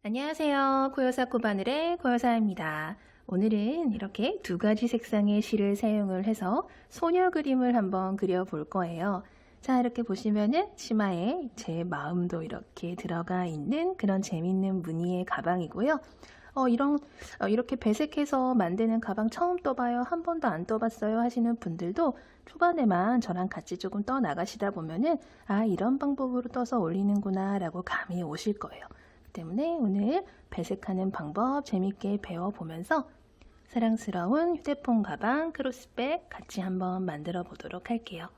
안녕하세요. 고요사 코바늘의 고요사입니다. 오늘은 이렇게 두 가지 색상의 실을 사용을 해서 소녀 그림을 한번 그려볼 거예요. 자, 이렇게 보시면은 치마에 제 마음도 이렇게 들어가 있는 그런 재밌는 무늬의 가방이고요. 이렇게 배색해서 만드는 가방 처음 떠봐요. 한 번도 안 떠봤어요 하시는 분들도 초반에만 저랑 같이 조금 떠 나가시다 보면은 이런 방법으로 떠서 올리는구나 라고 감이 오실 거예요. 때문에 오늘 배색하는 방법 재밌게 배워보면서 사랑스러운 휴대폰 가방 크로스백 같이 한번 만들어 보도록 할게요.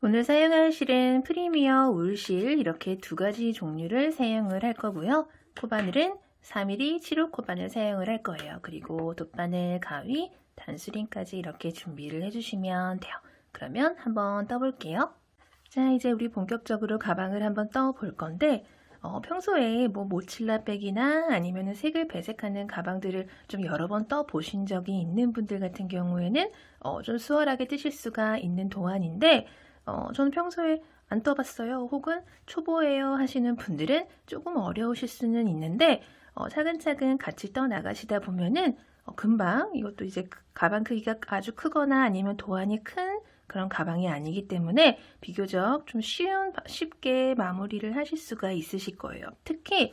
오늘 사용할 실은 프리미어 울실 이렇게 두 가지 종류를 사용을 할 거고요. 코바늘은 3mm 7호 코바늘 사용을 할 거예요. 그리고 돗바늘, 가위, 단수링까지 이렇게 준비를 해주시면 돼요. 그러면 한번 떠볼게요. 자, 이제 우리 본격적으로 가방을 한번 떠볼 건데 평소에 뭐 모칠라백이나 아니면 색을 배색하는 가방들을 좀 여러 번 떠 보신 적이 있는 분들 같은 경우에는 좀 수월하게 뜨실 수가 있는 도안인데 저는 평소에 안 떠봤어요. 혹은 초보예요 하시는 분들은 조금 어려우실 수는 있는데 차근차근 같이 떠 나가시다 보면은 금방 이것도 이제 가방 크기가 아주 크거나 아니면 도안이 큰 그런 가방이 아니기 때문에 비교적 좀 쉽게 마무리를 하실 수가 있으실 거예요. 특히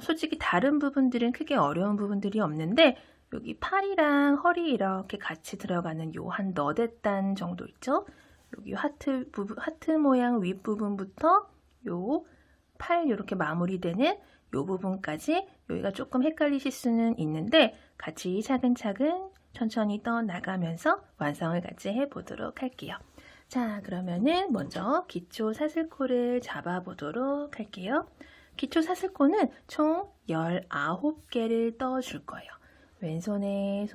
솔직히 다른 부분들은 크게 어려운 부분들이 없는데 여기 팔이랑 허리 이렇게 같이 들어가는 요 한 너댓 단 정도 있죠? 여기 하트 모양 윗부분부터 요 팔 이렇게 마무리되는 요 부분까지 여기가 조금 헷갈리실 수는 있는데 같이 차근차근 천천히 떠나가면서 완성을 같이 해보도록 할게요. 자, 그러면은 먼저 기초 사슬코를 잡아보도록 할게요. 기초 사슬코는 총 19개를 떠줄 거예요. 왼손에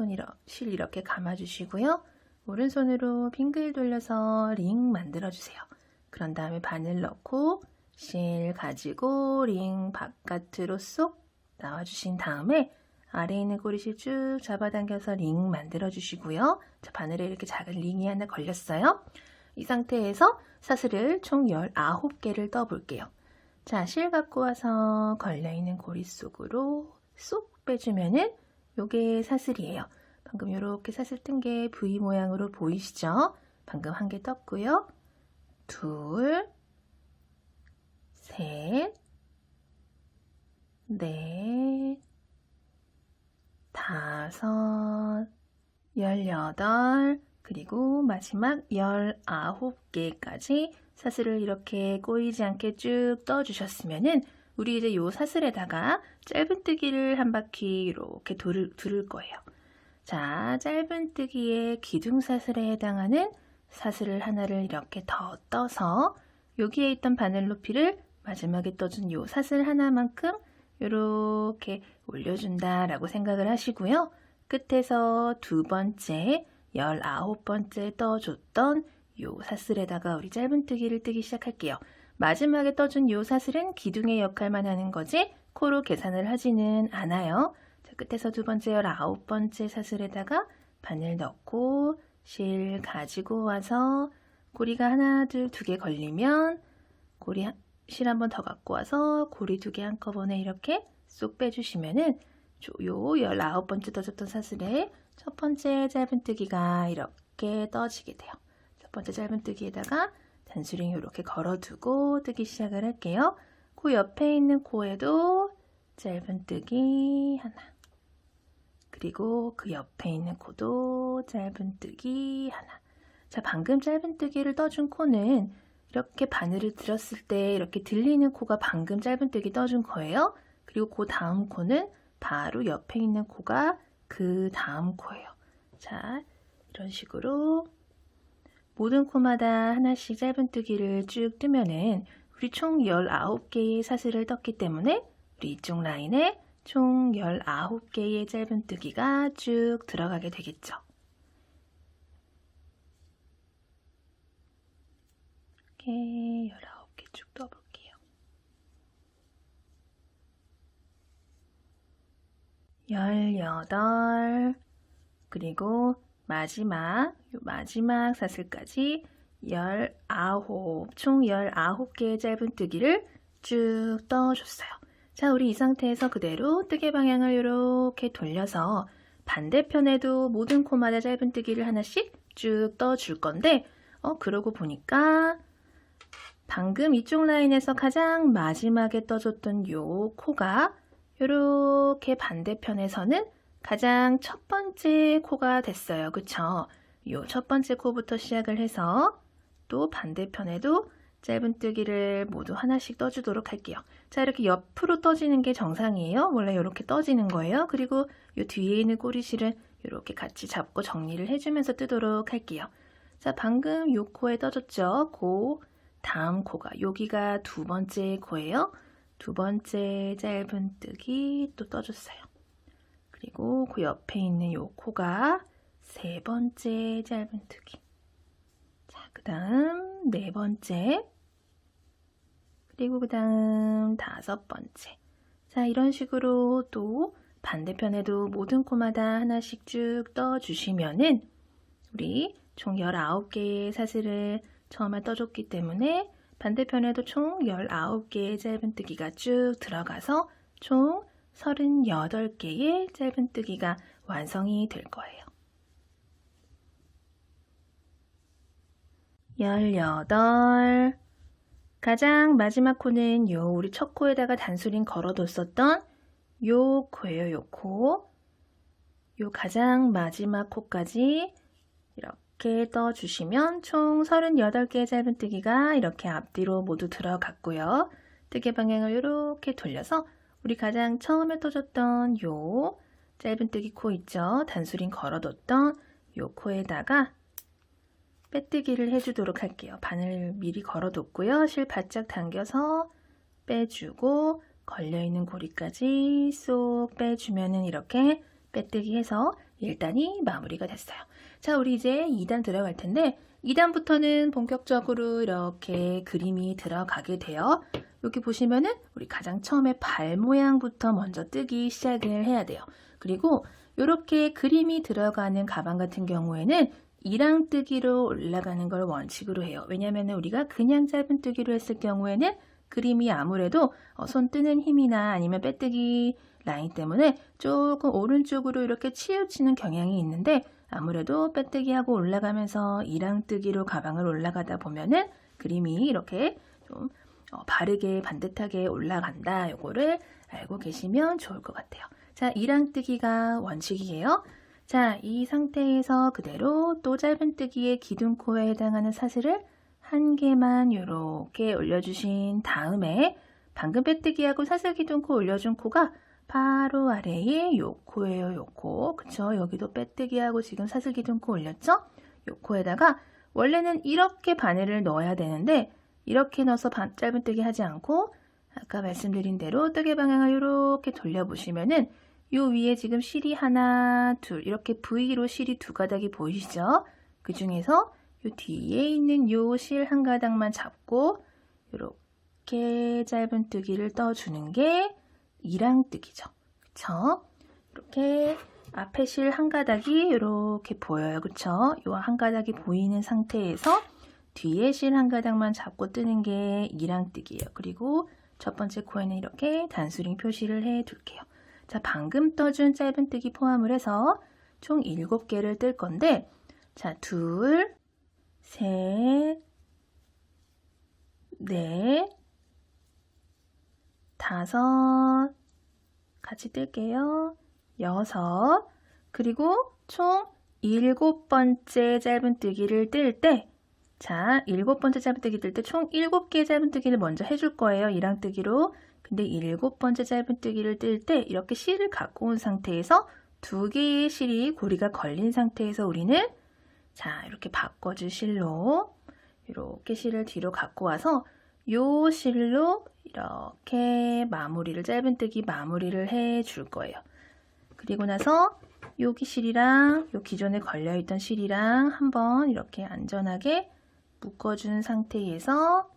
실 이렇게 감아주시고요. 오른손으로 빙글 돌려서 링 만들어주세요. 그런 다음에 바늘 넣고 실 가지고 링 바깥으로 쏙 나와주신 다음에 아래에 있는 꼬리실 쭉 잡아당겨서 링 만들어 주시고요. 자, 바늘에 이렇게 작은 링이 하나 걸렸어요. 이 상태에서 사슬을 총 19개를 떠 볼게요. 자, 실 갖고 와서 걸려있는 고리 속으로 쏙 빼주면은 요게 사슬이에요. 방금 이렇게 사슬 뜬 게 V 모양으로 보이시죠? 방금 한 개 떴고요. 둘, 셋, 넷, 5, 18, 그리고 마지막 19개까지 사슬을 이렇게 꼬이지 않게 쭉 떠주셨으면은 우리 이제 요 사슬에다가 짧은뜨기를 한 바퀴 이렇게 두를 거예요. 자, 짧은뜨기의 기둥사슬에 해당하는 사슬을 하나를 이렇게 더 떠서 여기에 있던 바늘 높이를 마지막에 떠준 요 사슬 하나만큼 이렇게 올려준다라고 생각을 하시고요. 끝에서 두 번째, 19번째 떠줬던 요 사슬에다가 우리 짧은뜨기를 뜨기 시작할게요. 마지막에 떠준 요 사슬은 기둥의 역할만 하는 거지 코로 계산을 하지는 않아요. 자, 끝에서 두 번째, 19번째 사슬에다가 바늘 넣고 실 가지고 와서 고리가 하나, 둘, 두 개 걸리면 실 한 번 더 갖고 와서 고리 두 개 한꺼번에 이렇게 쏙 빼주시면은 요 19번째 떠줬던 사슬에 첫 번째 짧은뜨기가 이렇게 떠지게 돼요. 첫 번째 짧은뜨기에다가 단수링 이렇게 걸어두고 뜨기 시작을 할게요. 그 옆에 있는 코에도 짧은뜨기 하나, 그리고 그 옆에 있는 코도 짧은뜨기 하나. 자, 방금 짧은뜨기를 떠준 코는 이렇게 바늘을 들었을 때 이렇게 들리는 코가 방금 짧은뜨기 떠준 거예요. 그리고 그 다음 코는 바로 옆에 있는 코가 그 다음 코예요. 자, 이런 식으로 모든 코마다 하나씩 짧은뜨기를 쭉 뜨면은 우리 총 19개의 사슬을 떴기 때문에 우리 이쪽 라인에 총 19개의 짧은뜨기가 쭉 들어가게 되겠죠. 이렇게 19개 쭉 떠볼게요. 18, 그리고 마지막 사슬까지 19, 총 19개의 짧은뜨기를 쭉 떠줬어요. 자, 우리 이 상태에서 그대로 뜨개 방향을 이렇게 돌려서 반대편에도 모든 코마다 짧은뜨기를 하나씩 쭉 떠줄 건데 그러고 보니까 방금 이쪽 라인에서 가장 마지막에 떠줬던 요 코가 이렇게 반대편에서는 가장 첫 번째 코가 됐어요. 그쵸? 요 첫 번째 코부터 시작을 해서 또 반대편에도 짧은뜨기를 모두 하나씩 떠주도록 할게요. 자, 이렇게 옆으로 떠지는 게 정상이에요. 원래 이렇게 떠지는 거예요. 그리고 요 뒤에 있는 꼬리실은 이렇게 같이 잡고 정리를 해주면서 뜨도록 할게요. 자, 방금 요 코에 떠줬죠? 다음 코가 여기가 두 번째 코예요. 두 번째 짧은뜨기 또 떠줬어요. 그리고 그 옆에 있는 요 코가 세 번째 짧은뜨기. 자, 그 다음 네 번째, 그리고 그 다음 다섯 번째. 자, 이런 식으로 또 반대편에도 모든 코마다 하나씩 쭉 떠주시면은 우리 총 19개의 사슬을 처음에 떠줬기 때문에 반대편에도 총 19개의 짧은뜨기가 쭉 들어가서 총 38개의 짧은뜨기가 완성이 될 거예요. 18. 가장 마지막 코는 우리 첫 코에다가 단수링 걸어뒀었던 요 코예요. 요 코. 요 가장 마지막 코까지 이렇게 떠주시면 총 38개의 짧은뜨기가 이렇게 앞뒤로 모두 들어갔고요. 뜨개 방향을 이렇게 돌려서 우리 가장 처음에 떠줬던 요 짧은뜨기 코 있죠? 단수링 걸어뒀던 요 코에다가 빼뜨기를 해주도록 할게요. 바늘 미리 걸어뒀고요. 실 바짝 당겨서 빼주고 걸려있는 고리까지 쏙 빼주면은 이렇게 빼뜨기 해서 1단이 마무리가 됐어요. 자, 우리 이제 2단 들어갈 텐데 2단부터는 본격적으로 이렇게 그림이 들어가게 돼요. 여기 보시면은 우리 가장 처음에 발 모양부터 먼저 뜨기 시작을 해야 돼요. 그리고 이렇게 그림이 들어가는 가방 같은 경우에는 2랑뜨기로 올라가는 걸 원칙으로 해요. 왜냐하면 우리가 그냥 짧은뜨기로 했을 경우에는 그림이 아무래도 손 뜨는 힘이나 아니면 빼뜨기 라인 때문에 조금 오른쪽으로 이렇게 치우치는 경향이 있는데 아무래도 빼뜨기하고 올라가면서 2랑뜨기로 가방을 올라가다 보면은 그림이 이렇게 좀 바르게 반듯하게 올라간다. 요거를 알고 계시면 좋을 것 같아요. 자, 2랑뜨기가 원칙이에요. 자, 이 상태에서 그대로 또 짧은뜨기의 기둥코에 해당하는 사슬을 한 개만 이렇게 올려주신 다음에 방금 빼뜨기하고 사슬 기둥코 올려준 코가 바로 아래에 요 코예요. 요 코. 그쵸? 여기도 빼뜨기하고 지금 사슬 기둥코 올렸죠? 요 코에다가 원래는 이렇게 바늘을 넣어야 되는데 이렇게 넣어서 짧은뜨기 하지 않고 아까 말씀드린 대로 뜨개 방향을 이렇게 돌려보시면은 요 위에 지금 실이 하나, 둘 이렇게 V로 실이 두 가닥이 보이시죠? 그 중에서 요 뒤에 있는 요 실 한 가닥만 잡고 이렇게 짧은뜨기를 떠주는 게 2랑뜨기죠. 그쵸? 이렇게 앞에 실 한 가닥이 이렇게 보여요. 그쵸? 요 한 가닥이 보이는 상태에서 뒤에 실 한 가닥만 잡고 뜨는 게 2랑뜨기예요. 그리고 첫 번째 코에는 이렇게 단수링 표시를 해 둘게요. 자, 방금 떠준 짧은뜨기 포함을 해서 총 7개를 뜰 건데 자, 둘, 셋, 넷, 다섯, 같이 뜰게요. 6, 그리고 총 7번째 짧은뜨기를 뜰 때 자, 7번째 짧은뜨기 뜰 때 총 7개의 짧은뜨기를 먼저 해줄 거예요. 2랑뜨기로. 근데 7번째 짧은뜨기를 뜰 때 이렇게 실을 갖고 온 상태에서 2개의 실이 고리가 걸린 상태에서 우리는 자, 이렇게 바꿔줄 실로 이렇게 실을 뒤로 갖고 와서 요 실로 이렇게 마무리를 짧은뜨기 마무리를 해 줄 거예요. 그리고 나서 여기 실이랑 요 기존에 걸려있던 실이랑 한번 이렇게 안전하게 묶어준 상태에서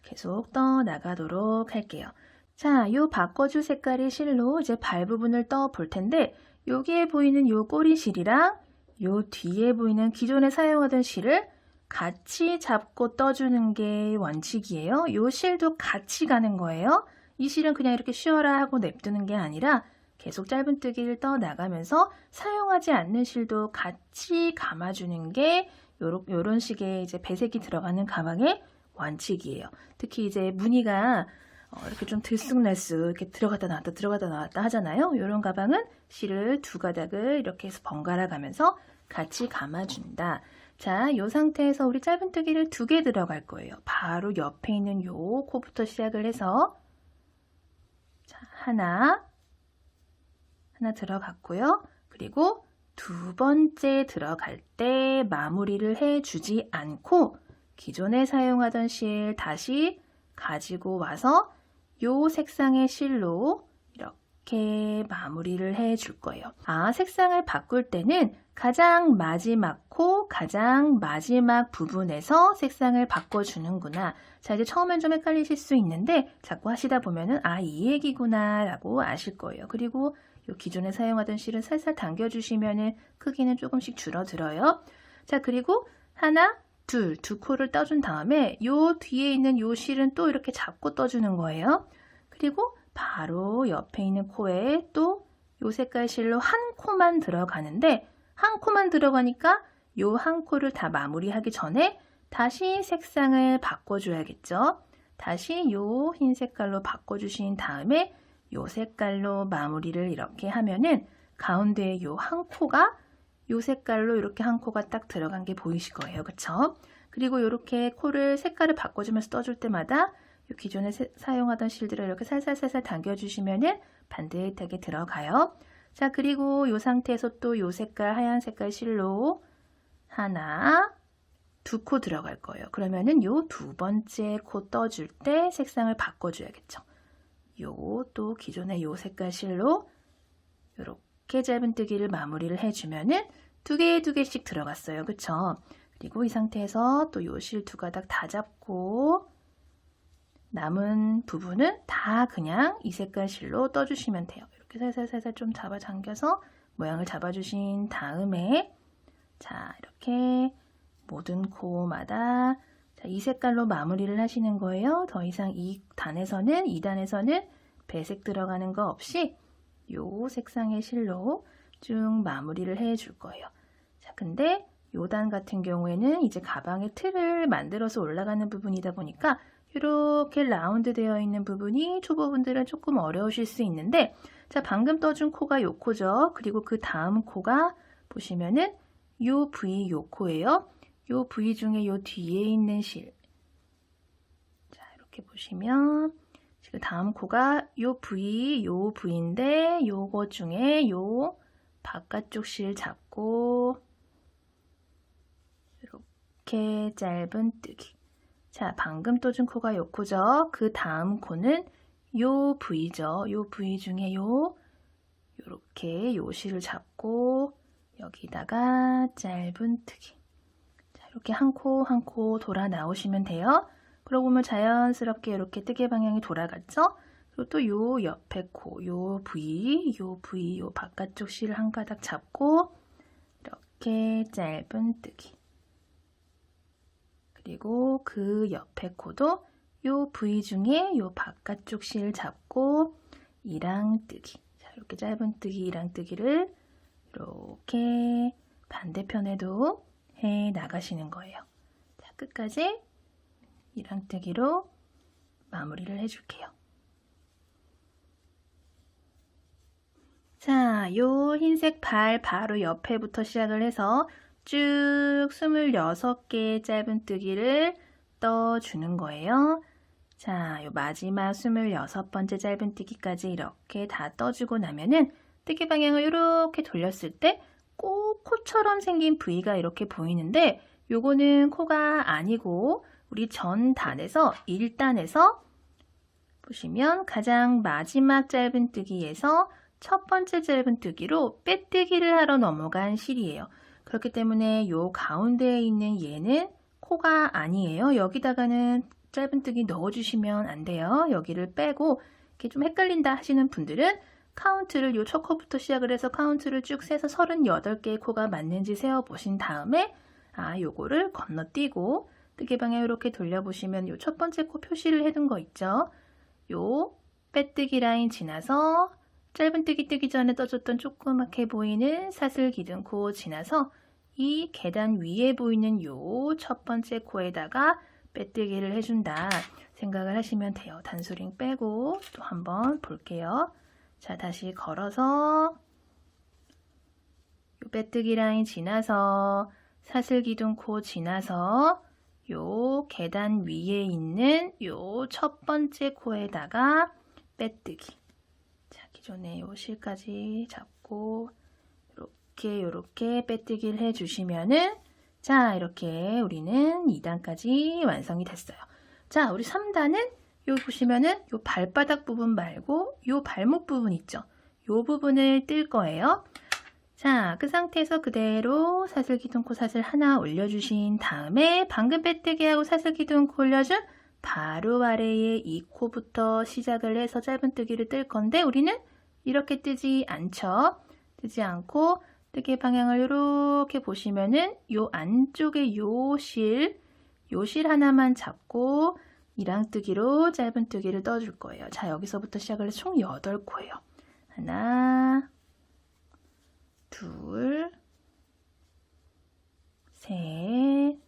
계속 떠 나가도록 할게요. 자, 요 바꿔줄 색깔의 실로 이제 발 부분을 떠 볼 텐데 여기에 보이는 요 꼬리 실이랑 요 뒤에 보이는 기존에 사용하던 실을 같이 잡고 떠주는 게 원칙이에요. 요 실도 같이 가는 거예요. 이 실은 그냥 이렇게 쉬어라 하고 냅두는 게 아니라 계속 짧은뜨기를 떠 나가면서 사용하지 않는 실도 같이 감아주는 게 요런 식의 이제 배색이 들어가는 가방의 원칙이에요. 특히 이제 무늬가 이렇게 좀 들쑥날쑥 이렇게 들어갔다 나왔다 하잖아요. 이런 가방은 실을 두 가닥을 이렇게 해서 번갈아 가면서 같이 감아준다. 자, 이 상태에서 우리 짧은뜨기를 2개 들어갈 거예요. 바로 옆에 있는 요 코부터 시작을 해서 자, 하나 들어갔고요. 그리고 두 번째 들어갈 때 마무리를 해주지 않고 기존에 사용하던 실 다시 가지고 와서 요 색상의 실로 이렇게 마무리를 해줄 거예요. 색상을 바꿀 때는 가장 마지막 코, 가장 마지막 부분에서 색상을 바꿔주는구나. 자, 이제 처음엔 좀 헷갈리실 수 있는데 자꾸 하시다 보면은 이 얘기구나 라고 아실 거예요. 그리고 요 기존에 사용하던 실은 살살 당겨주시면은 크기는 조금씩 줄어들어요. 자, 그리고 하나, 두 코를 떠준 다음에 요 뒤에 있는 요 실은 또 이렇게 잡고 떠주는 거예요. 그리고 바로 옆에 있는 코에 또 요 색깔 실로 한 코만 들어가는데 한 코만 들어가니까 요 한 코를 다 마무리하기 전에 다시 색상을 바꿔줘야겠죠. 다시 요 흰 색깔로 바꿔주신 다음에 요 색깔로 마무리를 이렇게 하면은 가운데에 요 한 코가 요 색깔로 이렇게 한 코가 딱 들어간 게 보이실 거예요. 그쵸? 그리고 이렇게 코를 색깔을 바꿔주면서 떠줄 때마다 요 기존에 사용하던 실들을 이렇게 살살살살 당겨주시면은 반듯하게 들어가요. 자, 그리고 요 상태에서 또 요 색깔, 하얀 색깔 실로 하나, 2코 들어갈 거예요. 그러면은 요 두 번째 코 떠줄 때 색상을 바꿔줘야겠죠. 요 또 기존의 요 색깔 실로 요렇게 짧은뜨기를 마무리를 해주면은 두 개씩 들어갔어요. 그쵸? 그리고 이 상태에서 또 요 실 두 가닥 다 잡고 남은 부분은 다 그냥 이 색깔 실로 떠주시면 돼요. 이렇게 살살살살 좀 잡아 당겨서 모양을 잡아주신 다음에 자, 이렇게 모든 코마다 자, 이 색깔로 마무리를 하시는 거예요. 더 이상 2단에서는 배색 들어가는 거 없이 요 색상의 실로 쭉 마무리를 해줄 거예요. 자, 근데 요 단 같은 경우에는 이제 가방의 틀을 만들어서 올라가는 부분이다 보니까 이렇게 라운드 되어 있는 부분이 초보분들은 조금 어려우실 수 있는데 자, 방금 떠준 코가 요 코죠. 그리고 그 다음 코가 보시면은 요 부위 요 코예요. 요 부위 중에 요 뒤에 있는 실. 자, 이렇게 보시면 그 다음 코가 요 부위인데 요거 중에 요 바깥쪽 실 잡고 이렇게 짧은뜨기. 자, 방금 떠준 코가 요 코죠. 그 다음 코는 요 부위죠. 요 부위 중에 요렇게 요 실을 잡고 여기다가 짧은뜨기. 자, 이렇게 한 코 한 코 돌아 나오시면 돼요. 그러고 보면 자연스럽게 이렇게 뜨개 방향이 돌아갔죠? 그리고 또 요 옆에 코, 요 부위, 요 바깥쪽 실을 한 가닥 잡고 이렇게 짧은뜨기. 그리고 그 옆에 코도 요 부위 중에 요 바깥쪽 실 잡고 이랑뜨기. 자, 이렇게 짧은뜨기, 이랑뜨기를 이렇게 반대편에도 해 나가시는 거예요. 자, 끝까지 이랑뜨기로 마무리를 해줄게요. 자, 요 흰색 발 바로 옆에부터 시작을 해서 쭉 26개의 짧은뜨기를 떠주는 거예요. 자, 요 마지막 26번째 짧은뜨기까지 이렇게 다 떠주고 나면은 뜨개 방향을 이렇게 돌렸을 때 꼭 코처럼 생긴 부위가 이렇게 보이는데 요거는 코가 아니고 우리 전 단에서 1단에서 보시면 가장 마지막 짧은뜨기에서 첫 번째 짧은뜨기로 빼뜨기를 하러 넘어간 실이에요. 그렇기 때문에 요 가운데에 있는 얘는 코가 아니에요. 여기다가는 짧은뜨기 넣어주시면 안 돼요. 여기를 빼고 이렇게 좀 헷갈린다 하시는 분들은 카운트를 요 첫 코부터 시작을 해서 카운트를 쭉 세서 38개의 코가 맞는지 세어보신 다음에 요거를 건너뛰고 뜨개 방향 이렇게 돌려보시면 요 첫 번째 코 표시를 해둔 거 있죠. 요 빼뜨기 라인 지나서 짧은뜨기 뜨기 전에 떠줬던 조그맣게 보이는 사슬 기둥코 지나서 이 계단 위에 보이는 요 첫 번째 코에다가 빼뜨기를 해준다 생각을 하시면 돼요. 단수링 빼고 또 한번 볼게요. 자, 다시 걸어서 요 빼뜨기 라인 지나서 사슬 기둥코 지나서 요 계단 위에 있는 요 첫 번째 코에다가 빼뜨기. 자, 기존에 요 실까지 잡고 요렇게 빼뜨기를 해주시면은 자, 이렇게 우리는 2단까지 완성이 됐어요. 자, 우리 3단은 여기 보시면은 요 발바닥 부분 말고 요 발목 부분 있죠? 요 부분을 뜰 거예요. 자, 그 상태에서 그대로 사슬 기둥코 사슬 하나 올려주신 다음에 방금 빼뜨기하고 사슬 기둥코 올려준 바로 아래에 이 코부터 시작을 해서 짧은뜨기를 뜰 건데 우리는 이렇게 뜨지 않죠. 뜨지 않고 뜨개 방향을 이렇게 보시면은 요 안쪽에 요 실 하나만 잡고 이랑뜨기로 짧은뜨기를 떠줄 거예요. 자, 여기서부터 시작을 해서 총 8코예요. 하나, 둘, 셋,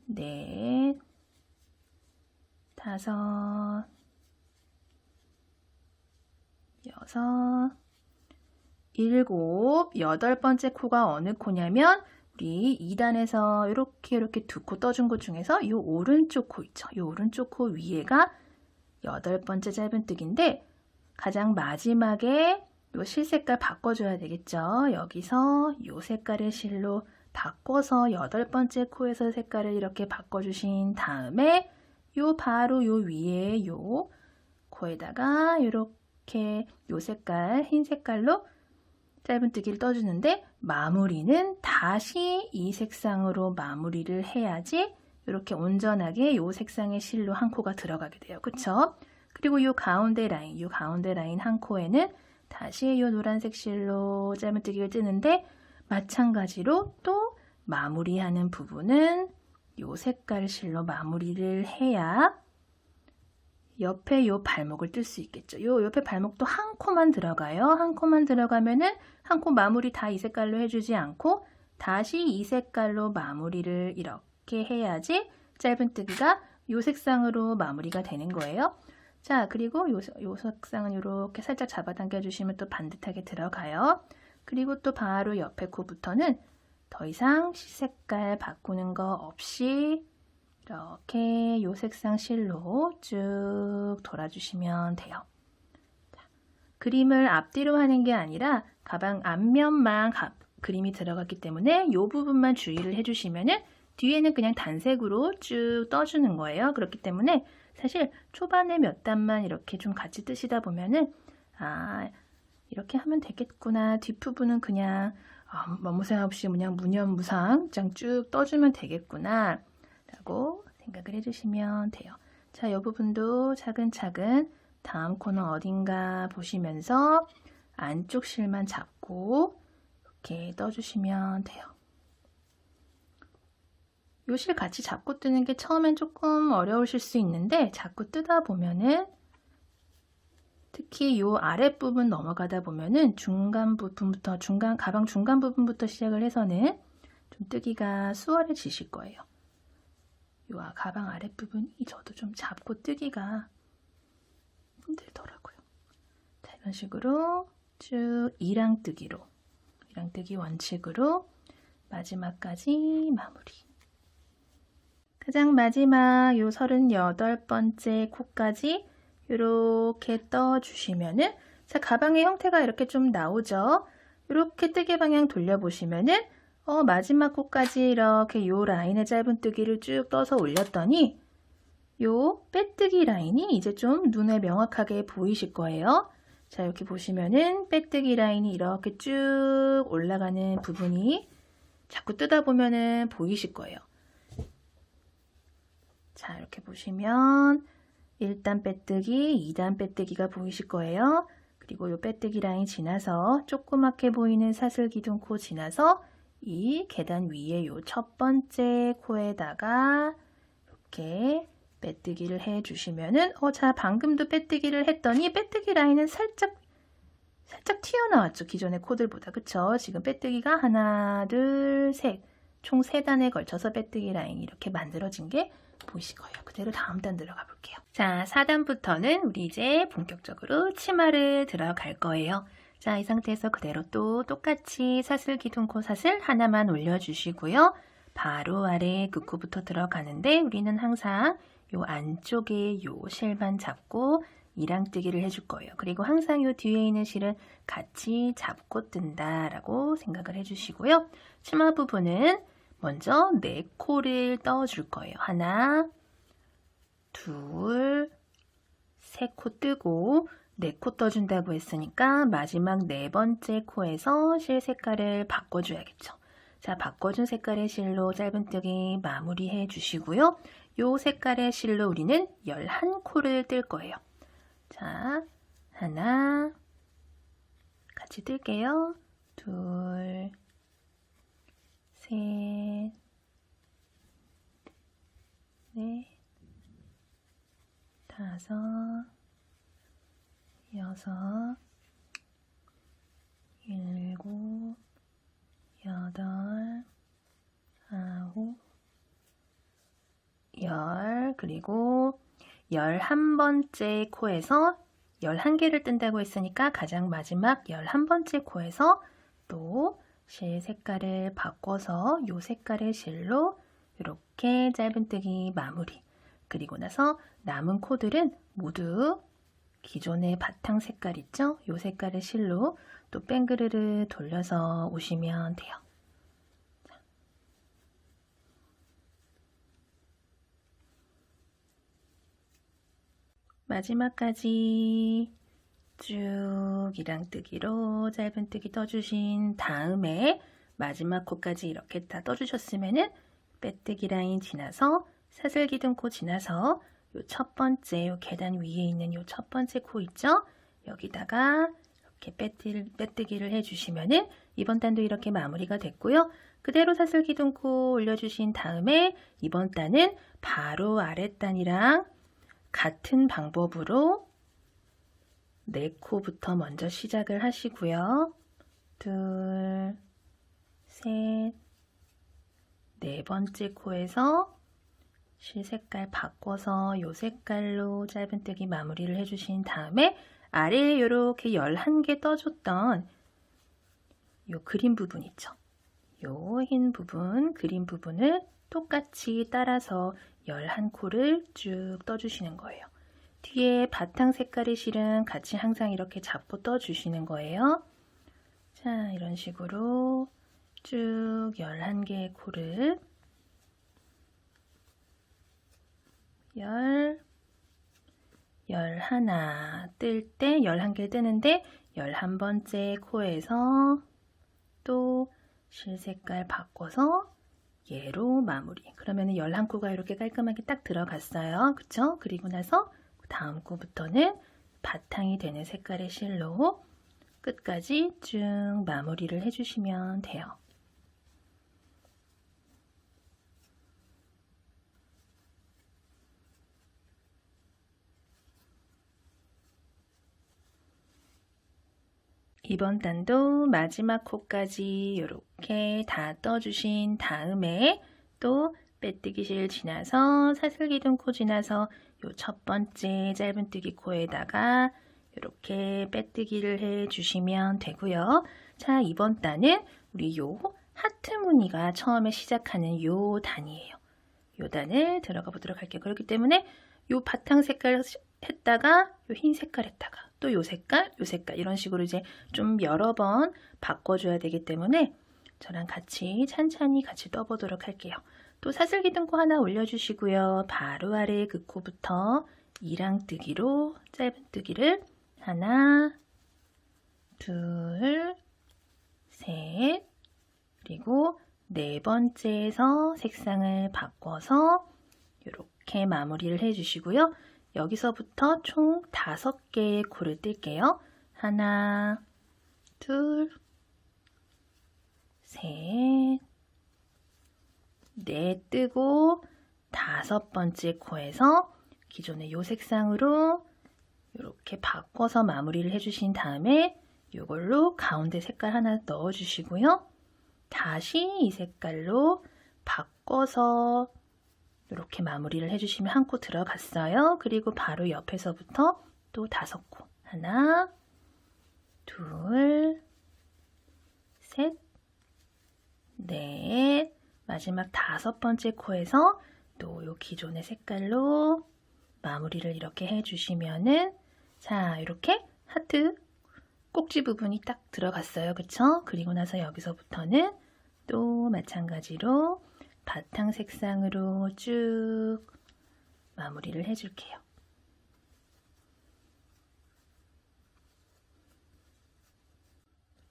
넷, 다섯, 여섯, 일곱, 8번째 코가 어느 코냐면 우리 2단에서 이렇게 두 코 떠준 것 중에서 이 오른쪽 코 있죠. 이 오른쪽 코 위에가 8번째 짧은뜨기인데 가장 마지막에 이 실 색깔 바꿔줘야 되겠죠. 여기서 이 색깔의 실로 바꿔서 8번째 코에서 색깔을 이렇게 바꿔주신 다음에 바로 요 위에 요 코에다가 이렇게 요 색깔, 흰 색깔로 짧은뜨기를 떠주는데 마무리는 다시 이 색상으로 마무리를 해야지 이렇게 온전하게 요 색상의 실로 한 코가 들어가게 돼요. 그쵸? 그리고 요 가운데 라인 한 코에는 다시 요 노란색 실로 짧은뜨기를 뜨는데 마찬가지로 또 마무리하는 부분은 요 색깔 실로 마무리를 해야 옆에 요 발목을 뜰 수 있겠죠. 요 옆에 발목도 한 코만 들어가요. 한 코만 들어가면은 한 코 마무리 다 이 색깔로 해주지 않고 다시 이 색깔로 마무리를 이렇게 해야지 짧은뜨기가 요 색상으로 마무리가 되는 거예요. 자, 그리고 요 색상은 이렇게 살짝 잡아당겨 주시면 또 반듯하게 들어가요. 그리고 또 바로 옆에 코부터는 더 이상 색깔 바꾸는 거 없이 이렇게 요 색상 실로 쭉 돌아주시면 돼요. 자, 그림을 앞뒤로 하는 게 아니라 가방 앞면만 그림이 들어갔기 때문에 요 부분만 주의를 해주시면은 뒤에는 그냥 단색으로 쭉 떠주는 거예요. 그렇기 때문에 사실 초반에 몇 단만 이렇게 좀 같이 뜨시다 보면은 아, 이렇게 하면 되겠구나. 뒷부분은 그냥 아무 생각 없이 그냥 무념무상 쭉 떠주면 되겠구나 라고 생각을 해주시면 돼요. 자, 이 부분도 차근차근 다음 코는 어딘가 보시면서 안쪽 실만 잡고 이렇게 떠주시면 돼요. 요 실 같이 잡고 뜨는 게 처음엔 조금 어려우실 수 있는데 자꾸 뜨다 보면은 특히 요 아랫부분 넘어가다 보면은 중간 부분부터 가방 중간 부분부터 시작을 해서는 좀 뜨기가 수월해지실 거예요. 요 가방 아랫부분이 저도 좀 잡고 뜨기가 힘들더라고요. 자, 이런 식으로 쭉 이랑뜨기 원칙으로 마지막까지 마무리. 가장 마지막 요 38번째 코까지 이렇게 떠주시면은 자, 가방의 형태가 이렇게 좀 나오죠. 이렇게 뜨개 방향 돌려보시면은 마지막 코까지 이렇게 요 라인의 짧은뜨기를 쭉 떠서 올렸더니 요 빼뜨기 라인이 이제 좀 눈에 명확하게 보이실 거예요. 자, 이렇게 보시면은 빼뜨기 라인이 이렇게 쭉 올라가는 부분이 자꾸 뜨다 보면은 보이실 거예요. 자, 이렇게 보시면 1단 빼뜨기, 2단 빼뜨기가 보이실 거예요. 그리고 요 빼뜨기 라인 지나서 조그맣게 보이는 사슬 기둥코 지나서 이 계단 위에 요 첫 번째 코에다가 이렇게 빼뜨기를 해주시면은 자, 방금도 빼뜨기를 했더니 빼뜨기 라인은 살짝 튀어나왔죠. 기존의 코들보다. 그쵸? 지금 빼뜨기가 하나, 둘, 셋. 총 3단에 걸쳐서 빼뜨기 라인이 이렇게 만들어진 게 보이실 거예요. 그대로 다음 단 들어가 볼게요. 자, 4단부터는 우리 이제 본격적으로 치마를 들어갈 거예요. 자, 이 상태에서 그대로 또 똑같이 사슬 기둥코 사슬 하나만 올려주시고요. 바로 아래 그 코부터 들어가는데 우리는 항상 요 안쪽에 요 실만 잡고 이랑뜨기를 해줄 거예요. 그리고 항상 요 뒤에 있는 실은 같이 잡고 뜬다라고 생각을 해주시고요. 치마 부분은 먼저 4코를 떠줄 거예요. 하나, 둘, 3코 뜨고 4코 떠준다고 했으니까 마지막 4번째 코에서 실 색깔을 바꿔줘야겠죠. 자, 바꿔준 색깔의 실로 짧은뜨기 마무리해 주시고요. 요 색깔의 실로 우리는 11코를 뜰 거예요. 자, 하나, 같이 뜰게요. 둘, 셋, 넷, 5, 6, 7, 8, 9, 10, 그리고 11번째 코에서 11개를 뜬다고 했으니까 가장 마지막 11번째 코에서 또 실 색깔을 바꿔서 요 색깔의 실로 이렇게 짧은뜨기 마무리. 그리고 나서 남은 코들은 모두 기존의 바탕 색깔 있죠? 요 색깔의 실로 또 뺑그르르 돌려서 오시면 돼요. 마지막까지 쭉 이랑뜨기로 짧은뜨기 떠주신 다음에 마지막 코까지 이렇게 다 떠주셨으면은 빼뜨기 라인 지나서 사슬기둥코 지나서 요 첫 번째 요 계단 위에 있는 요 첫 번째 코 있죠? 여기다가 이렇게 빼뜨기를 해주시면은 이번 단도 이렇게 마무리가 됐고요. 그대로 사슬기둥코 올려주신 다음에 이번 단은 바로 아랫단이랑 같은 방법으로 4코부터 먼저 시작을 하시고요. 둘, 셋, 4번째 코에서 실 색깔 바꿔서 요 색깔로 짧은뜨기 마무리를 해주신 다음에 아래에 이렇게 11개 떠줬던 요 그린 부분 있죠. 요 흰 부분, 그린 부분을 똑같이 따라서 11코를 쭉 떠주시는 거예요. 뒤에 바탕 색깔의 실은 같이 항상 이렇게 잡고 떠주시는 거예요. 자, 이런 식으로 쭉 11개의 코를 11 뜰 때 11개 뜨는데 11번째 코에서 또 실 색깔 바꿔서 얘로 마무리. 그러면 11코가 이렇게 깔끔하게 딱 들어갔어요. 그쵸? 그리고 나서 다음 코부터는 바탕이 되는 색깔의 실로 끝까지 쭉 마무리를 해주시면 돼요. 이번 단도 마지막 코까지 이렇게 다 떠주신 다음에 또 빼뜨기 실 지나서 사슬기둥코 지나서 요 첫 번째 짧은뜨기 코에다가 이렇게 빼뜨기를 해 주시면 되고요. 자, 이번 단은 우리 요 하트 무늬가 처음에 시작하는 요 단이에요. 요 단을 들어가 보도록 할게요. 그렇기 때문에 요 바탕 색깔 했다가 요 흰 색깔 했다가 또 요 색깔, 요 색깔 이런 식으로 이제 좀 여러 번 바꿔줘야 되기 때문에 저랑 같이 찬찬히 같이 떠보도록 할게요. 또 사슬기둥코 하나 올려주시고요. 바로 아래 그 코부터 이랑뜨기로 짧은뜨기를 하나, 둘, 셋, 그리고 4번째에서 색상을 바꿔서 이렇게 마무리를 해주시고요. 여기서부터 총 5개의 코를 뜰게요. 하나, 둘, 셋, 넷 뜨고 5번째 코에서 기존의 요 색상으로 이렇게 바꿔서 마무리를 해주신 다음에 이걸로 가운데 색깔 하나 넣어주시고요. 다시 이 색깔로 바꿔서 이렇게 마무리를 해주시면 한 코 들어갔어요. 그리고 바로 옆에서부터 또 5코. 하나, 둘, 셋, 넷, 마지막 5번째 코에서 또 요 기존의 색깔로 마무리를 이렇게 해주시면은 자, 이렇게 하트 꼭지 부분이 딱 들어갔어요. 그쵸? 그리고 나서 여기서부터는 또 마찬가지로 바탕 색상으로 쭉 마무리를 해줄게요.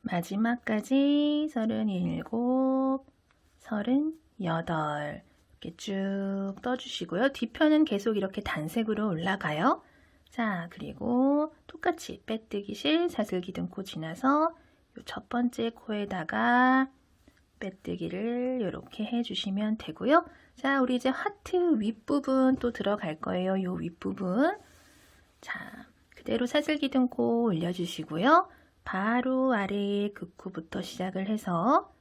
마지막까지 37, 38 이렇게 쭉 떠주시고요. 뒤편은 계속 이렇게 단색으로 올라가요. 자, 그리고 똑같이 빼뜨기실 사슬기둥코 지나서 요 첫 번째 코에다가 빼뜨기를 이렇게 해주시면 되고요. 자, 우리 이제 하트 윗부분 또 들어갈 거예요. 요 윗부분. 자, 그대로 사슬기둥코 올려주시고요. 바로 아래에 그 코부터 시작을 해서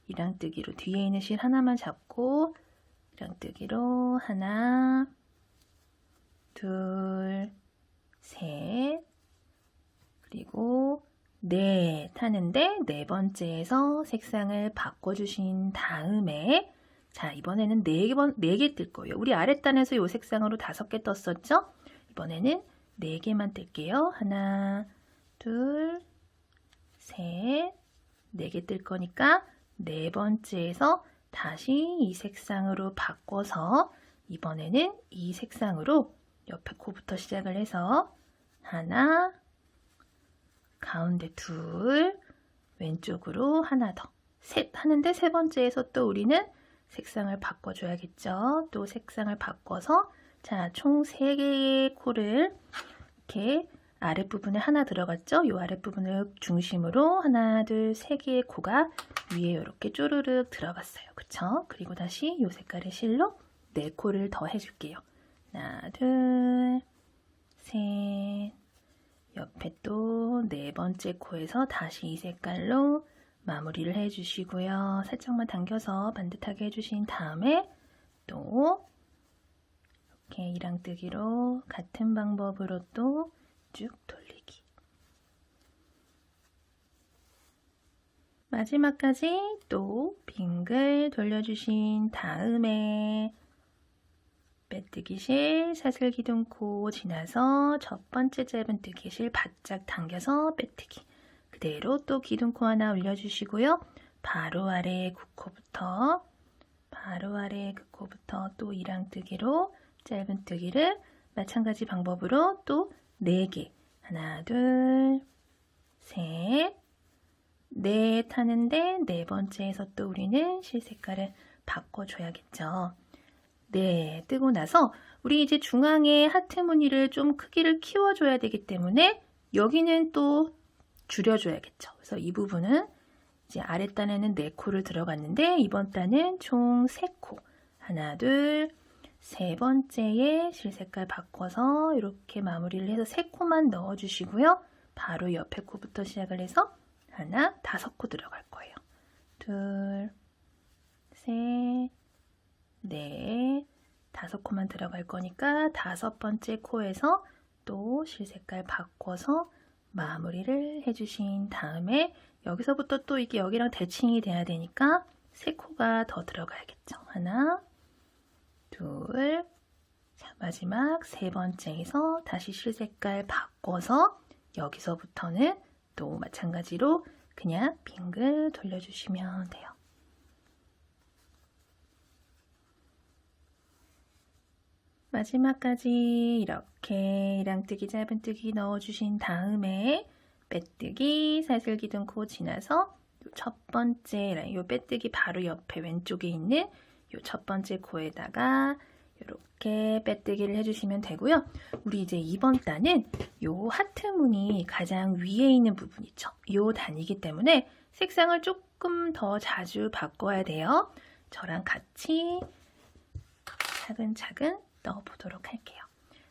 이랑뜨기로 뒤에 있는 실 하나만 잡고 이랑뜨기로 하나, 둘, 셋, 그리고 넷 하는데 네 번째에서 색상을 바꿔주신 다음에 자, 이번에는 4개 뜰 거예요. 우리 아랫단에서 이 색상으로 5개 떴었죠? 이번에는 4개만 뜰게요. 하나, 둘, 셋, 4개 뜰 거니까 네 번째에서 다시 이 색상으로 바꿔서 이번에는 이 색상으로 옆에 코부터 시작을 해서 하나, 가운데 둘, 왼쪽으로 하나 더, 셋 하는데 세 번째에서 또 우리는 색상을 바꿔줘야겠죠. 또 색상을 바꿔서 자, 총 3개의 코를 이렇게 아랫부분에 하나 들어갔죠? 이 아랫부분을 중심으로 하나, 둘, 3개의 코가 위에 이렇게 쪼르륵 들어갔어요. 그쵸? 그리고 다시 이 색깔의 실로 4코를 더 해줄게요. 하나, 둘, 셋, 옆에 또 4번째 코에서 다시 이 색깔로 마무리를 해주시고요. 살짝만 당겨서 반듯하게 해주신 다음에 또 이렇게 이랑뜨기로 같은 방법으로 또 쭉 돌리기. 마지막까지 또 빙글 돌려주신 다음에 빼뜨기실 사슬기둥코 지나서 첫 번째 짧은뜨기실 바짝 당겨서 빼뜨기. 그대로 또 기둥코 하나 올려주시고요. 바로 아래에 그 코부터 또 이랑뜨기로 짧은뜨기를 마찬가지 방법으로 또 4개. 하나, 둘, 셋, 넷 하는데 네 번째에서 또 우리는 실 색깔을 바꿔줘야겠죠. 네, 뜨고 나서 우리 이제 중앙에 하트 무늬를 좀 크기를 키워줘야 되기 때문에 여기는 또 줄여줘야겠죠. 그래서 이 부분은 이제 아랫단에는 4코를 들어갔는데 이번 단은 총 3코. 하나, 둘, 세 번째에 실 색깔 바꿔서 이렇게 마무리를 해서 3코만 넣어주시고요. 바로 옆에 코부터 시작을 해서 하나, 5코 들어갈 거예요. 둘, 셋, 넷, 5코만 들어갈 거니까 5번째 코에서 또 실 색깔 바꿔서 마무리를 해주신 다음에 여기서부터 또 이게 여기랑 대칭이 돼야 되니까 3코가 더 들어가야겠죠. 하나, 둘, 자, 마지막 3번째에서 다시 실 색깔 바꿔서 여기서부터는 또 마찬가지로 그냥 빙글 돌려주시면 돼요. 마지막까지 이렇게 이랑뜨기 짧은뜨기 넣어주신 다음에 빼뜨기 사슬기둥코 지나서 첫 번째 라인, 요 빼뜨기 바로 옆에 왼쪽에 있는 요 첫 번째 코에다가 이렇게 빼뜨기를 해주시면 되고요. 우리 이제 이번 단은 요 하트 무늬 가장 위에 있는 부분 있죠. 요 단이기 때문에 색상을 조금 더 자주 바꿔야 돼요. 저랑 같이 차근차근 넣어보도록 할게요.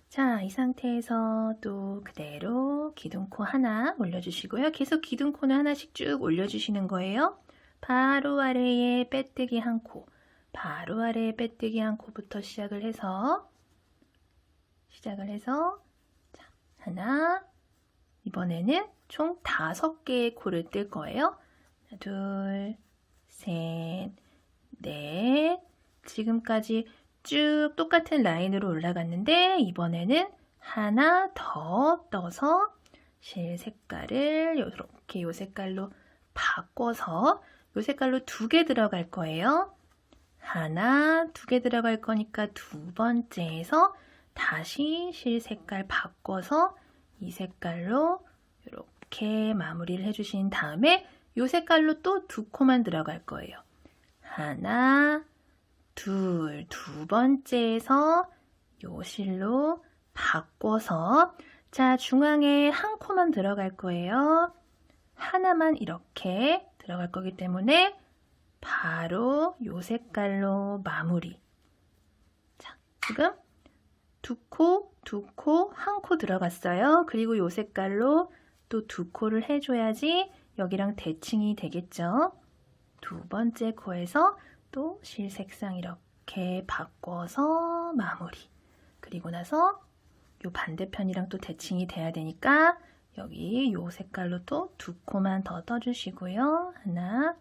자, 이 상태에서 또 그대로 기둥코 하나 올려주시고요. 계속 기둥코는 하나씩 쭉 올려주시는 거예요. 바로 아래에 빼뜨기 한 코, 바로 아래에 빼뜨기 한 코부터 시작을 해서 자, 하나, 이번에는 총 5개의 코를 뜰 거예요. 하나, 둘, 셋, 넷. 지금까지 쭉 똑같은 라인으로 올라갔는데 이번에는 하나 더 떠서 실 색깔을 이렇게 요 색깔로 바꿔서 요 색깔로 2개 들어갈 거예요. 하나, 2개 들어갈 거니까 두 번째에서 다시 실 색깔 바꿔서 이 색깔로 이렇게 마무리를 해주신 다음에 이 색깔로 또 2코만 들어갈 거예요. 하나, 둘, 두 번째에서 요 실로 바꿔서 자, 중앙에 한 코만 들어갈 거예요. 하나만 이렇게 들어갈 거기 때문에 바로 요 색깔로 마무리. 자, 지금 2코, 2코, 1코 들어갔어요. 그리고 요 색깔로 또 2코를 해줘야지 여기랑 대칭이 되겠죠. 두 번째 코에서 또 실 색상 이렇게 바꿔서 마무리. 그리고 나서 요 반대편이랑 또 대칭이 돼야 되니까 여기 요 색깔로 또 2코만 더 떠주시고요. 하나,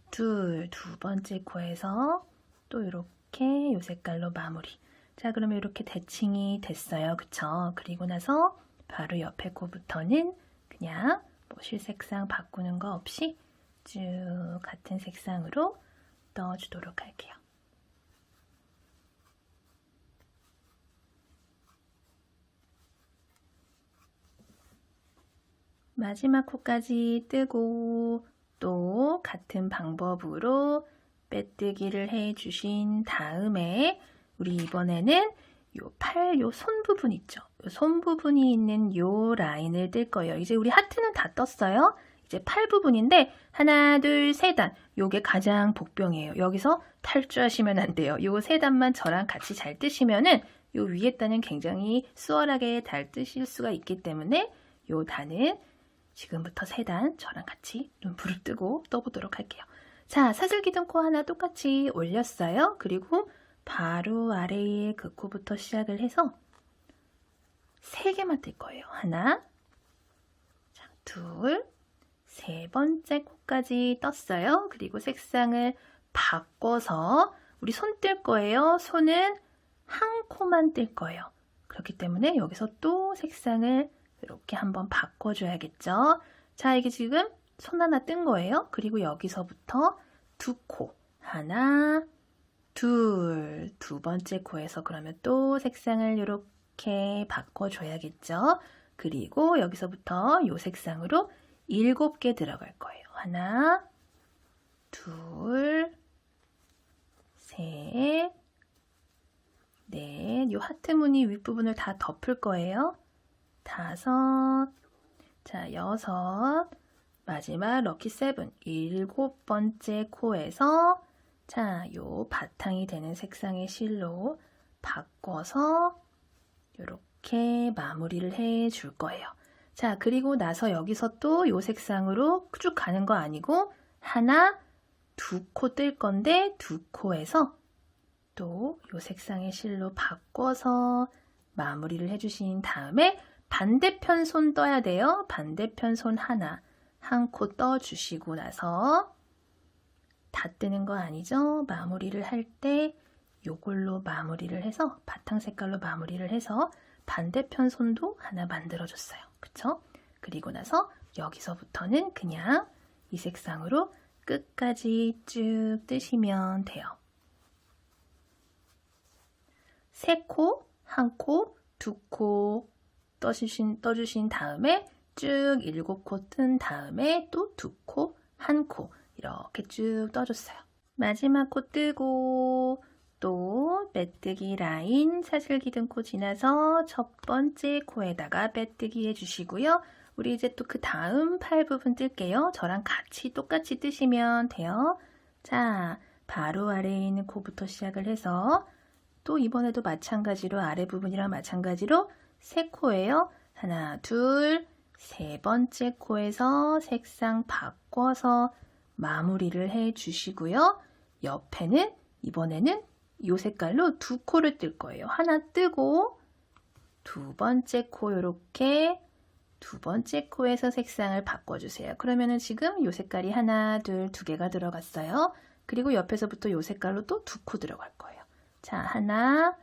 둘, 두 번째 코에서 또 이렇게 요 색깔로 마무리. 자, 그러면 이렇게 대칭이 됐어요. 그쵸? 그리고 나서 바로 옆에 코부터는 그냥 뭐 실색상 바꾸는 거 없이 쭉 같은 색상으로 넣어주도록 할게요. 마지막 코까지 뜨고 또 같은 방법으로 빼뜨기를 해주신 다음에 우리 이번에는 요 팔, 요 손 부분 있죠? 요 손 부분이 있는 요 라인을 뜰 거예요. 이제 우리 하트는 다 떴어요. 이제 팔 부분인데 하나, 둘, 세 단. 요게 가장 복병이에요. 여기서 탈주하시면 안 돼요. 요 세 단만 저랑 같이 잘 뜨시면은 요 위에 단은 굉장히 수월하게 잘 뜨실 수가 있기 때문에 요 단은 지금부터 3단 저랑 같이 눈 부릅뜨고 떠보도록 할게요. 자, 사슬기둥코 하나 똑같이 올렸어요. 그리고 바로 아래에 그 코부터 시작을 해서 3개만 뜰 거예요. 하나, 자, 둘, 세 번째 코까지 떴어요. 그리고 색상을 바꿔서 우리 손 뜰 거예요. 손은 한 코만 뜰 거예요. 그렇기 때문에 여기서 또 색상을 이렇게 한번 바꿔줘야겠죠. 자, 이게 지금 손 하나 뜬 거예요. 그리고 여기서부터 2코, 하나, 둘, 두 번째 코에서 그러면 또 색상을 이렇게 바꿔줘야겠죠. 그리고 여기서부터 이 색상으로 7개 들어갈 거예요. 하나, 둘, 셋, 넷. 이 하트 무늬 윗부분을 다 덮을 거예요. 5, 자, 6, 마지막 럭키 7, 7번째 코에서 자, 요 바탕이 되는 색상의 실로 바꿔서 이렇게 마무리를 해 줄 거예요. 자, 그리고 나서 여기서 또 요 색상으로 쭉 가는 거 아니고 하나, 2코 뜰 건데 2코에서 또 요 색상의 실로 바꿔서 마무리를 해주신 다음에 반대편 손 떠야 돼요. 반대편 손 하나, 한 코 떠주시고 나서 다 뜨는 거 아니죠? 마무리를 할 때 요걸로 마무리를 해서 바탕 색깔로 마무리를 해서 반대편 손도 하나 만들어줬어요. 그쵸? 그리고 나서 여기서부터는 그냥 이 색상으로 끝까지 쭉 뜨시면 돼요. 3코, 1코, 2코 떠주신 다음에 쭉 7코 뜬 다음에 또 2코, 1코 이렇게 쭉 떠줬어요. 마지막 코 뜨고 또 빼뜨기 라인 사슬기둥코 지나서 첫 번째 코에다가 빼뜨기 해주시고요. 우리 이제 또 그 다음 팔 부분 뜰게요. 저랑 같이 똑같이 뜨시면 돼요. 자, 바로 아래에 있는 코부터 시작을 해서 또 이번에도 마찬가지로 아래 부분이랑 마찬가지로 세 코예요. 하나, 둘, 세 번째 코에서 색상 바꿔서 마무리를 해 주시고요. 옆에는 이번에는 이 색깔로 두 코를 뜰 거예요. 하나 뜨고 두 번째 코 이렇게 두 번째 코에서 색상을 바꿔주세요. 그러면은 지금 이 색깔이 하나, 둘, 두 개가 들어갔어요. 그리고 옆에서부터 이 색깔로 또 두 코 들어갈 거예요. 자, 하나,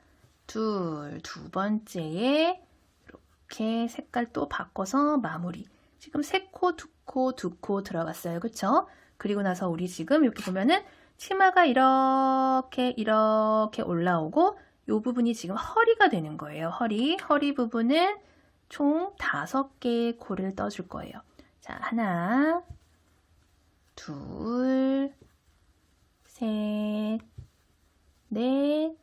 둘, 두 번째에 이렇게 색깔 또 바꿔서 마무리. 지금 세 코, 두 코, 두 코 들어갔어요. 그쵸? 그리고 나서 우리 지금 이렇게 보면은 치마가 이렇게 올라오고 이 부분이 지금 허리가 되는 거예요. 허리 부분은 총 5개의 코를 떠줄 거예요. 자, 하나, 둘, 셋, 넷,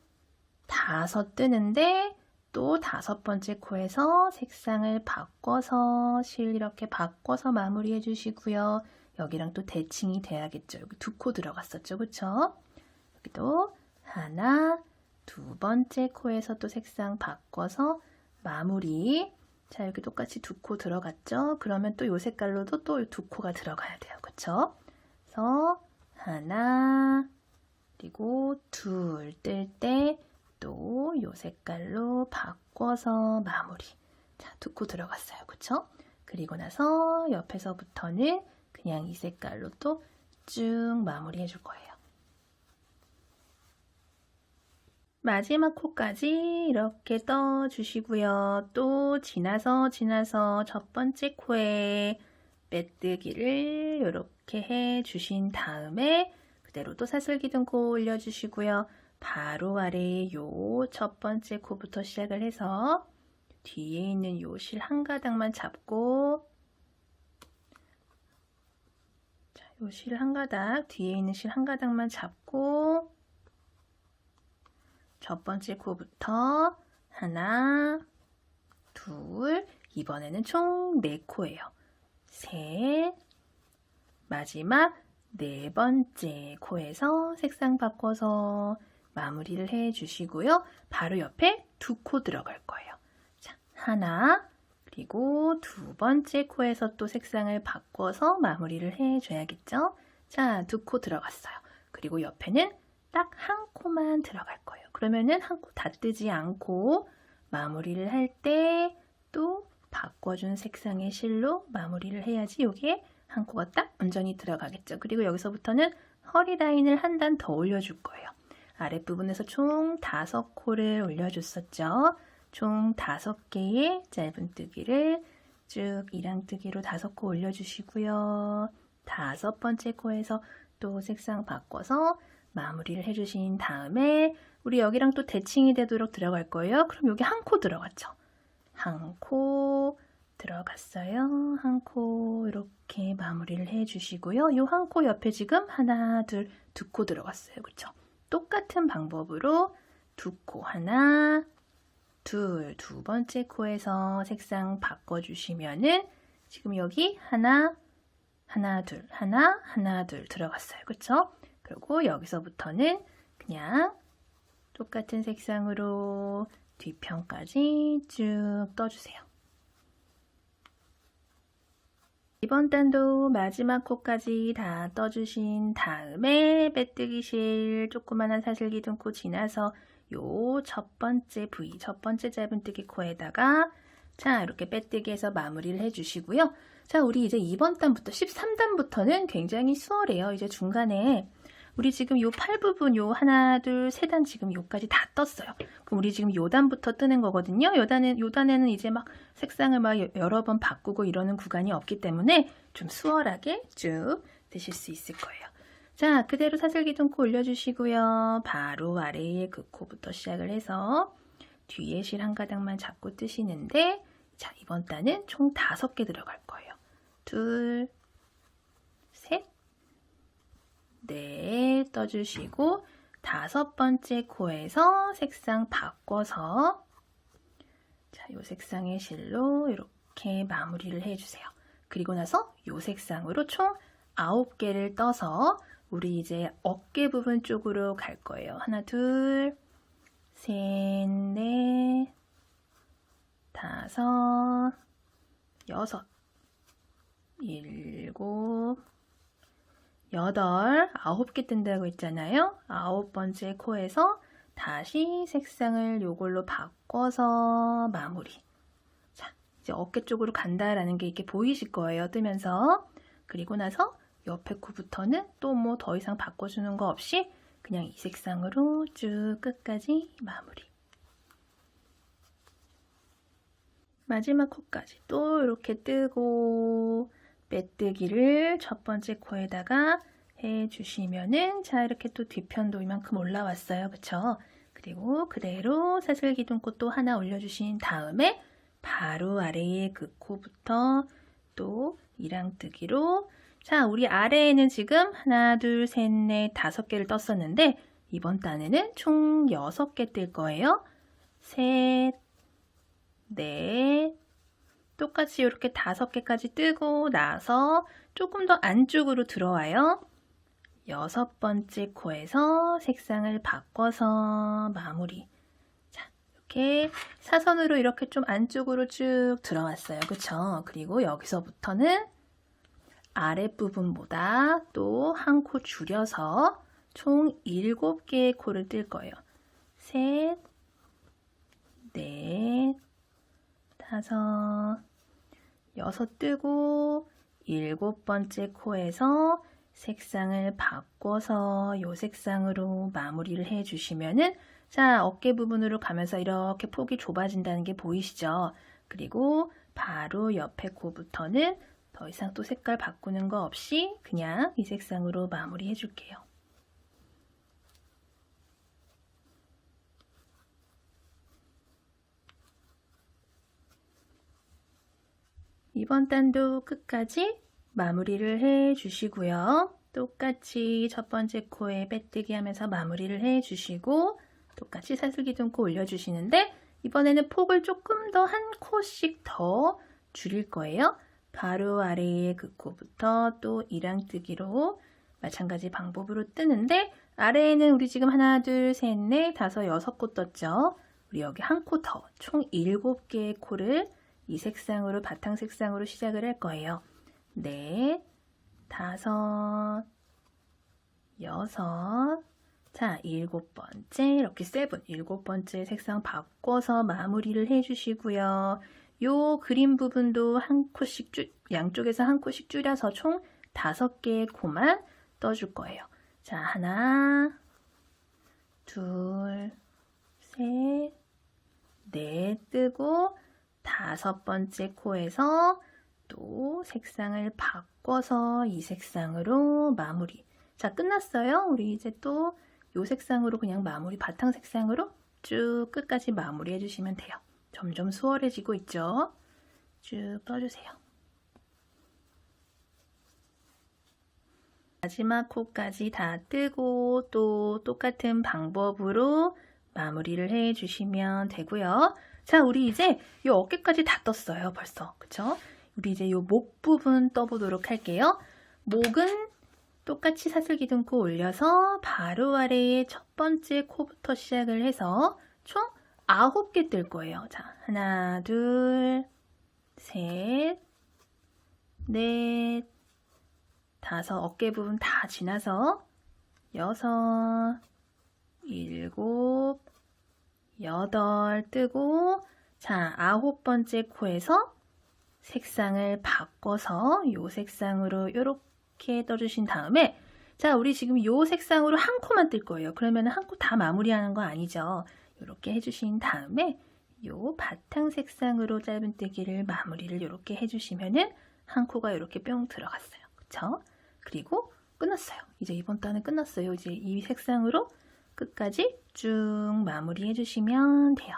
5 뜨는데 또 5번째 코에서 색상을 바꿔서 실 이렇게 바꿔서 마무리해 주시고요. 여기랑 또 대칭이 돼야겠죠. 여기 두 코 들어갔었죠. 그쵸? 여기도 하나, 두 번째 코에서 또 색상 바꿔서 마무리. 자, 여기 똑같이 두 코 들어갔죠? 그러면 또 이 색깔로도 또 두 코가 들어가야 돼요. 그쵸? 그래서 하나, 그리고 둘 뜰 때 또 이 색깔로 바꿔서 마무리. 자, 두 코 들어갔어요. 그쵸? 그리고 나서 옆에서부터는 그냥 이 색깔로 또 쭉 마무리 해줄 거예요. 마지막 코까지 이렇게 떠주시고요. 또 지나서 첫 번째 코에 빼뜨기를 이렇게 해주신 다음에 그대로 또 사슬기둥코 올려주시고요. 바로 아래에 요 첫 번째 코부터 시작을 해서 뒤에 있는 요 실 한 가닥만 잡고 요 실 한 가닥, 뒤에 있는 실 한 가닥만 잡고 첫 번째 코부터 하나, 둘, 이번에는 총 4코예요. 셋, 마지막 4번째 코에서 색상 바꿔서 마무리를 해 주시고요. 바로 옆에 두 코 들어갈 거예요. 자, 하나, 그리고 두 번째 코에서 또 색상을 바꿔서 마무리를 해 줘야겠죠? 자, 두 코 들어갔어요. 그리고 옆에는 딱 한 코만 들어갈 거예요. 그러면은 한 코 다 뜨지 않고 마무리를 할 때 또 바꿔준 색상의 실로 마무리를 해야지 여기에 한 코가 딱 온전히 들어가겠죠. 그리고 여기서부터는 허리 라인을 한 단 더 올려줄 거예요. 아랫부분에서 총 5코를 올려줬었죠. 총 5개의 짧은뜨기를 쭉 이랑뜨기로 5코 올려주시고요. 5번째 코에서 또 색상 바꿔서 마무리를 해주신 다음에 우리 여기랑 또 대칭이 되도록 들어갈 거예요. 그럼 여기 한 코 들어갔죠. 한 코 들어갔어요. 한 코 이렇게 마무리를 해주시고요. 이 한 코 옆에 지금 하나, 둘, 두 코 들어갔어요. 그렇죠? 똑같은 방법으로 두 코 하나, 둘, 두 번째 코에서 색상 바꿔주시면은 지금 여기 하나, 둘, 하나, 둘 들어갔어요. 그렇죠? 그리고 여기서부터는 그냥 똑같은 색상으로 뒤편까지 쭉 떠주세요. 이번 단도 마지막 코까지 다 떠주신 다음에 빼뜨기 실 조그만한 사슬기둥코 지나서 요 첫 번째 부위, 첫 번째 짧은뜨기 코에다가 자 이렇게 빼뜨기해서 마무리를 해주시고요. 자 우리 이제 2번 단부터 13단부터는 굉장히 수월해요. 이제 중간에 우리 지금 요 팔 부분 요 하나, 둘, 세 단 지금 요까지 다 떴어요. 그럼 우리 지금 요 단부터 뜨는 거거든요. 요 단에는 이제 막 색상을 막 여러 번 바꾸고 이러는 구간이 없기 때문에 좀 수월하게 쭉 뜨실 수 있을 거예요. 자, 그대로 사슬기둥코 올려주시고요. 바로 아래에 그 코부터 시작을 해서 뒤에 실 한 가닥만 잡고 뜨시는데 자, 이번 단은 총 5개 들어갈 거예요. 둘, 셋, 넷 떠주시고 5번째 코에서 색상 바꿔서 자, 요 색상의 실로 이렇게 마무리를 해주세요. 그리고 나서 요 색상으로 총 9개를 떠서 우리 이제 어깨 부분 쪽으로 갈 거예요. 하나, 둘, 셋, 넷, 다섯, 여섯, 일곱, 여덟, 9개 뜬다고 했잖아요. 9번째 코에서 다시 색상을 요걸로 바꿔서 마무리. 자, 이제 어깨 쪽으로 간다라는 게 이렇게 보이실 거예요. 뜨면서. 그리고 나서 옆에 코부터는 또 뭐 더 이상 바꿔주는 거 없이 그냥 이 색상으로 쭉 끝까지 마무리. 마지막 코까지 또 이렇게 뜨고 빼뜨기를 첫 번째 코에다가 해주시면은 자 이렇게 또 뒤편도 이만큼 올라왔어요. 그쵸? 그리고 그대로 사슬기둥꽃 또 하나 올려주신 다음에 바로 아래에 그 코부터 또 이랑뜨기로 자 우리 아래에는 지금 하나, 둘, 셋, 넷, 5개를 떴었는데 이번 단에는 총 6개 뜰 거예요. 셋, 넷, 똑같이 이렇게 5개까지 뜨고 나서 조금 더 안쪽으로 들어와요. 6번째 코에서 색상을 바꿔서 마무리. 자, 이렇게 사선으로 이렇게 좀 안쪽으로 쭉 들어왔어요. 그쵸? 그리고 여기서부터는 아랫부분보다 또 한 코 줄여서 총 7개의 코를 뜰 거예요. 셋, 넷, 다섯, 여섯 뜨고 7번째 코에서 색상을 바꿔서 이 색상으로 마무리를 해주시면은 자 어깨 부분으로 가면서 이렇게 폭이 좁아진다는 게 보이시죠? 그리고 바로 옆에 코부터는 더 이상 또 색깔 바꾸는 거 없이 그냥 이 색상으로 마무리 해줄게요. 이번 단도 끝까지 마무리를 해주시고요. 똑같이 첫 번째 코에 빼뜨기 하면서 마무리를 해주시고 똑같이 사슬기둥코 올려주시는데 이번에는 폭을 조금 더 한 코씩 더 줄일 거예요. 바로 아래에 그 코부터 또 이랑뜨기로 마찬가지 방법으로 뜨는데 아래에는 우리 지금 하나, 둘, 셋, 넷, 다섯, 6코 떴죠. 우리 여기 한 코 더, 총 7개의 코를 이 색상으로 바탕 색상으로 시작을 할 거예요. 넷, 다섯, 여섯, 자 7번째 이렇게 세븐 7번째 색상 바꿔서 마무리를 해주시고요. 요 그림 부분도 한 코씩 양쪽에서 한 코씩 줄여서 총 5개의 코만 떠줄 거예요. 자 하나, 둘, 셋, 넷 뜨고 5번째 코에서 또 색상을 바꿔서 이 색상으로 마무리. 자 끝났어요. 우리 이제 또 이 색상으로 그냥 마무리 바탕 색상으로 쭉 끝까지 마무리 해주시면 돼요. 점점 수월해지고 있죠. 쭉 떠주세요. 마지막 코까지 다 뜨고 또 똑같은 방법으로 마무리를 해주시면 되고요. 자, 우리 이제 이 어깨까지 다 떴어요. 벌써. 그쵸? 우리 이제 이 목 부분 떠보도록 할게요. 목은 똑같이 사슬기둥코 올려서 바로 아래에 첫 번째 코부터 시작을 해서 총 9개 뜰 거예요. 자, 하나, 둘, 셋, 넷, 다섯, 어깨 부분 다 지나서 6, 7, 8 뜨고 자, 9번째 코에서 색상을 바꿔서 이 색상으로 이렇게 떠주신 다음에 자, 우리 지금 이 색상으로 한 코만 뜰 거예요. 그러면 한 코 다 마무리하는 거 아니죠. 이렇게 해주신 다음에 이 바탕 색상으로 짧은뜨기를 마무리를 이렇게 해주시면은 한 코가 이렇게 뿅 들어갔어요. 그쵸? 그리고 끝났어요. 이제 이번 단은 끝났어요. 이제 이 색상으로 끝까지 쭉 마무리 해주시면 돼요.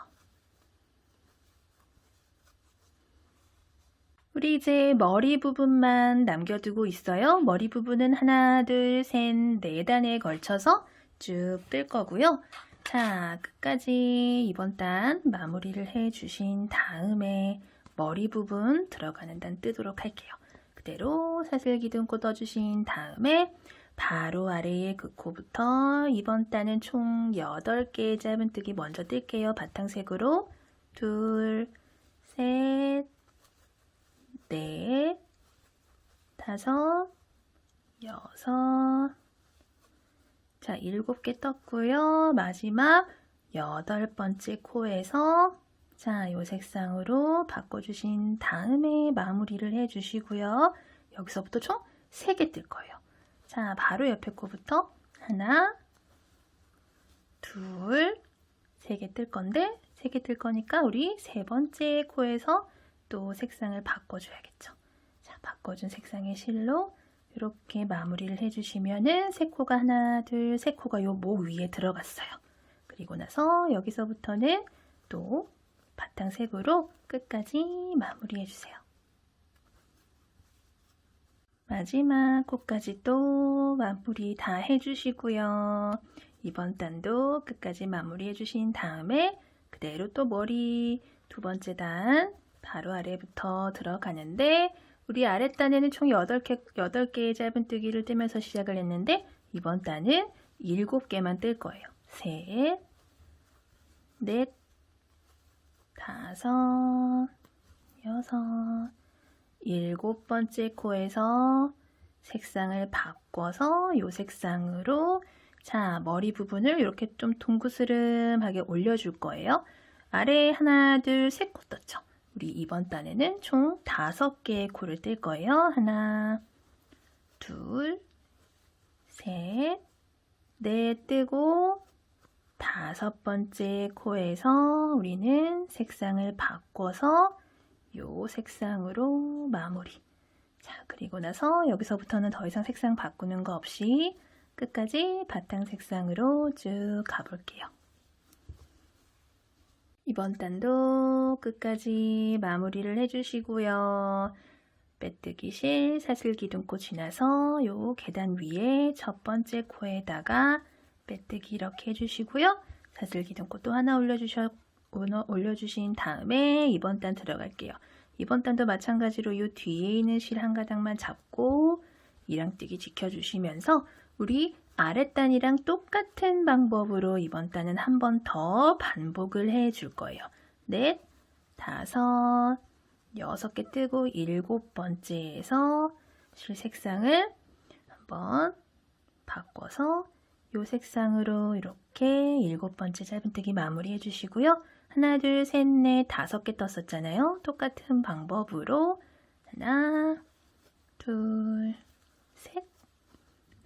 우리 이제 머리 부분만 남겨두고 있어요. 머리 부분은 하나, 둘, 셋, 4단에 걸쳐서 쭉 뜰 거고요. 자, 끝까지 이번 단 마무리를 해주신 다음에 머리 부분 들어가는 단 뜨도록 할게요. 그대로 사슬기둥코 떠주신 다음에 바로 아래의 그 코부터 이번 단은 총 8개의 짧은뜨기 먼저 뜰게요. 바탕색으로 둘, 셋, 넷, 다섯, 여섯, 자 7개 떴고요. 마지막 8번째 코에서 자, 요 색상으로 바꿔주신 다음에 마무리를 해주시고요. 여기서부터 총 3개 뜰 거예요. 자, 바로 옆에 코부터 하나, 둘, 3개 뜰 건데 3개 뜰 거니까 우리 3번째 코에서 또 색상을 바꿔줘야겠죠. 자, 바꿔준 색상의 실로 이렇게 마무리를 해주시면은 세 코가 하나, 둘, 세 코가 요 목 위에 들어갔어요. 그리고 나서 여기서부터는 또 바탕색으로 끝까지 마무리해주세요. 마지막 코까지 또 마무리 다 해주시고요. 이번 단도 끝까지 마무리해주신 다음에 그대로 또 머리 두 번째 단 바로 아래부터 들어가는데 우리 아랫단에는 총 8개의 짧은뜨기를 뜨면서 시작을 했는데 이번 단은 7개만 뜰 거예요. 셋, 넷, 다섯, 여섯, 7번째 코에서 색상을 바꿔서 이 색상으로 자 머리 부분을 이렇게 좀 둥그스름하게 올려줄 거예요. 아래에 하나, 둘, 셋 코 떴죠. 우리 이번 단에는 총 5개의 코를 뜰 거예요. 하나, 둘, 셋, 넷 뜨고 5번째 코에서 우리는 색상을 바꿔서 이 색상으로 마무리. 자, 그리고 나서 여기서부터는 더 이상 색상 바꾸는 거 없이 끝까지 바탕 색상으로 쭉 가볼게요. 이번 단도 끝까지 마무리를 해주시고요. 빼뜨기 실 사슬기둥코 지나서 요 계단 위에 첫 번째 코에다가 빼뜨기 이렇게 해주시고요. 사슬기둥코 또 하나 올려주신 다음에 이번 단 들어갈게요. 이번 단도 마찬가지로 이 뒤에 있는 실 한 가닥만 잡고 이랑뜨기 지켜주시면서 우리 아랫단이랑 똑같은 방법으로 이번 단은 한 번 더 반복을 해줄 거예요. 넷, 다섯, 6개 뜨고 7번째에서 실 색상을 한번 바꿔서 이 색상으로 이렇게 7번째 짧은뜨기 마무리 해주시고요. 하나, 둘, 셋, 넷, 5개 떴었잖아요. 똑같은 방법으로 하나, 둘, 셋,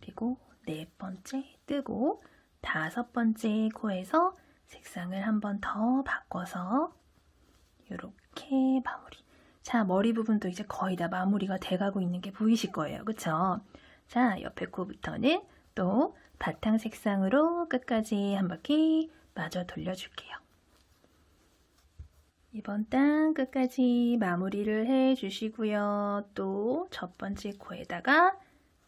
그리고 4번째 뜨고 5번째 코에서 색상을 한 번 더 바꿔서 이렇게 마무리. 자, 머리 부분도 이제 거의 다 마무리가 돼가고 있는 게 보이실 거예요. 그쵸? 자, 옆에 코부터는 또 바탕 색상으로 끝까지 한 바퀴 마저 돌려줄게요. 이번 단 끝까지 마무리를 해주시고요. 또 첫 번째 코에다가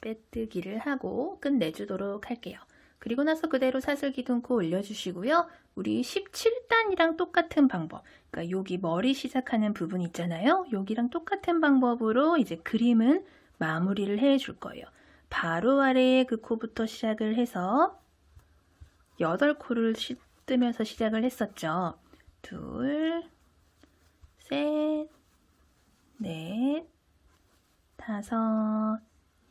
빼뜨기를 하고 끝내주도록 할게요. 그리고 나서 그대로 사슬기둥코 올려주시고요. 우리 17단이랑 똑같은 방법, 그러니까 여기 머리 시작하는 부분 있잖아요. 여기랑 똑같은 방법으로 이제 그림은 마무리를 해줄 거예요. 바로 아래에 그 코부터 시작을 해서 8코를 뜨면서 시작을 했었죠. 둘, 셋, 넷, 다섯,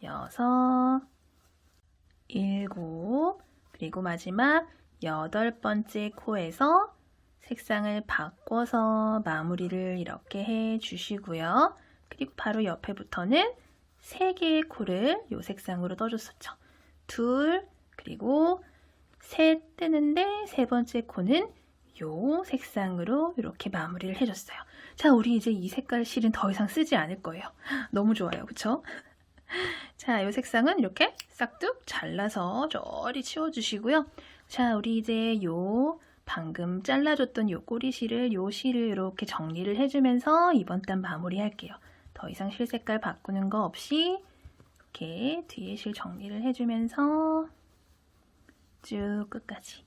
여섯, 7, 그리고 마지막 8번째 코에서 색상을 바꿔서 마무리를 이렇게 해 주시고요. 그리고 바로 옆에부터는 3개의 코를 이 색상으로 떠줬었죠. 둘, 그리고 셋 뜨는데 3번째 코는 이 색상으로 이렇게 마무리를 해줬어요. 자, 우리 이제 이 색깔 실은 더 이상 쓰지 않을 거예요. 너무 좋아요. 그쵸? 자, 이 색상은 이렇게 싹둑 잘라서 저리 치워주시고요. 자, 우리 이제 요 방금 잘라줬던 요 꼬리실을 요 실을 이렇게 정리를 해주면서 이번 단 마무리 할게요. 더 이상 실 색깔 바꾸는 거 없이 이렇게 뒤에 실 정리를 해주면서 쭉 끝까지.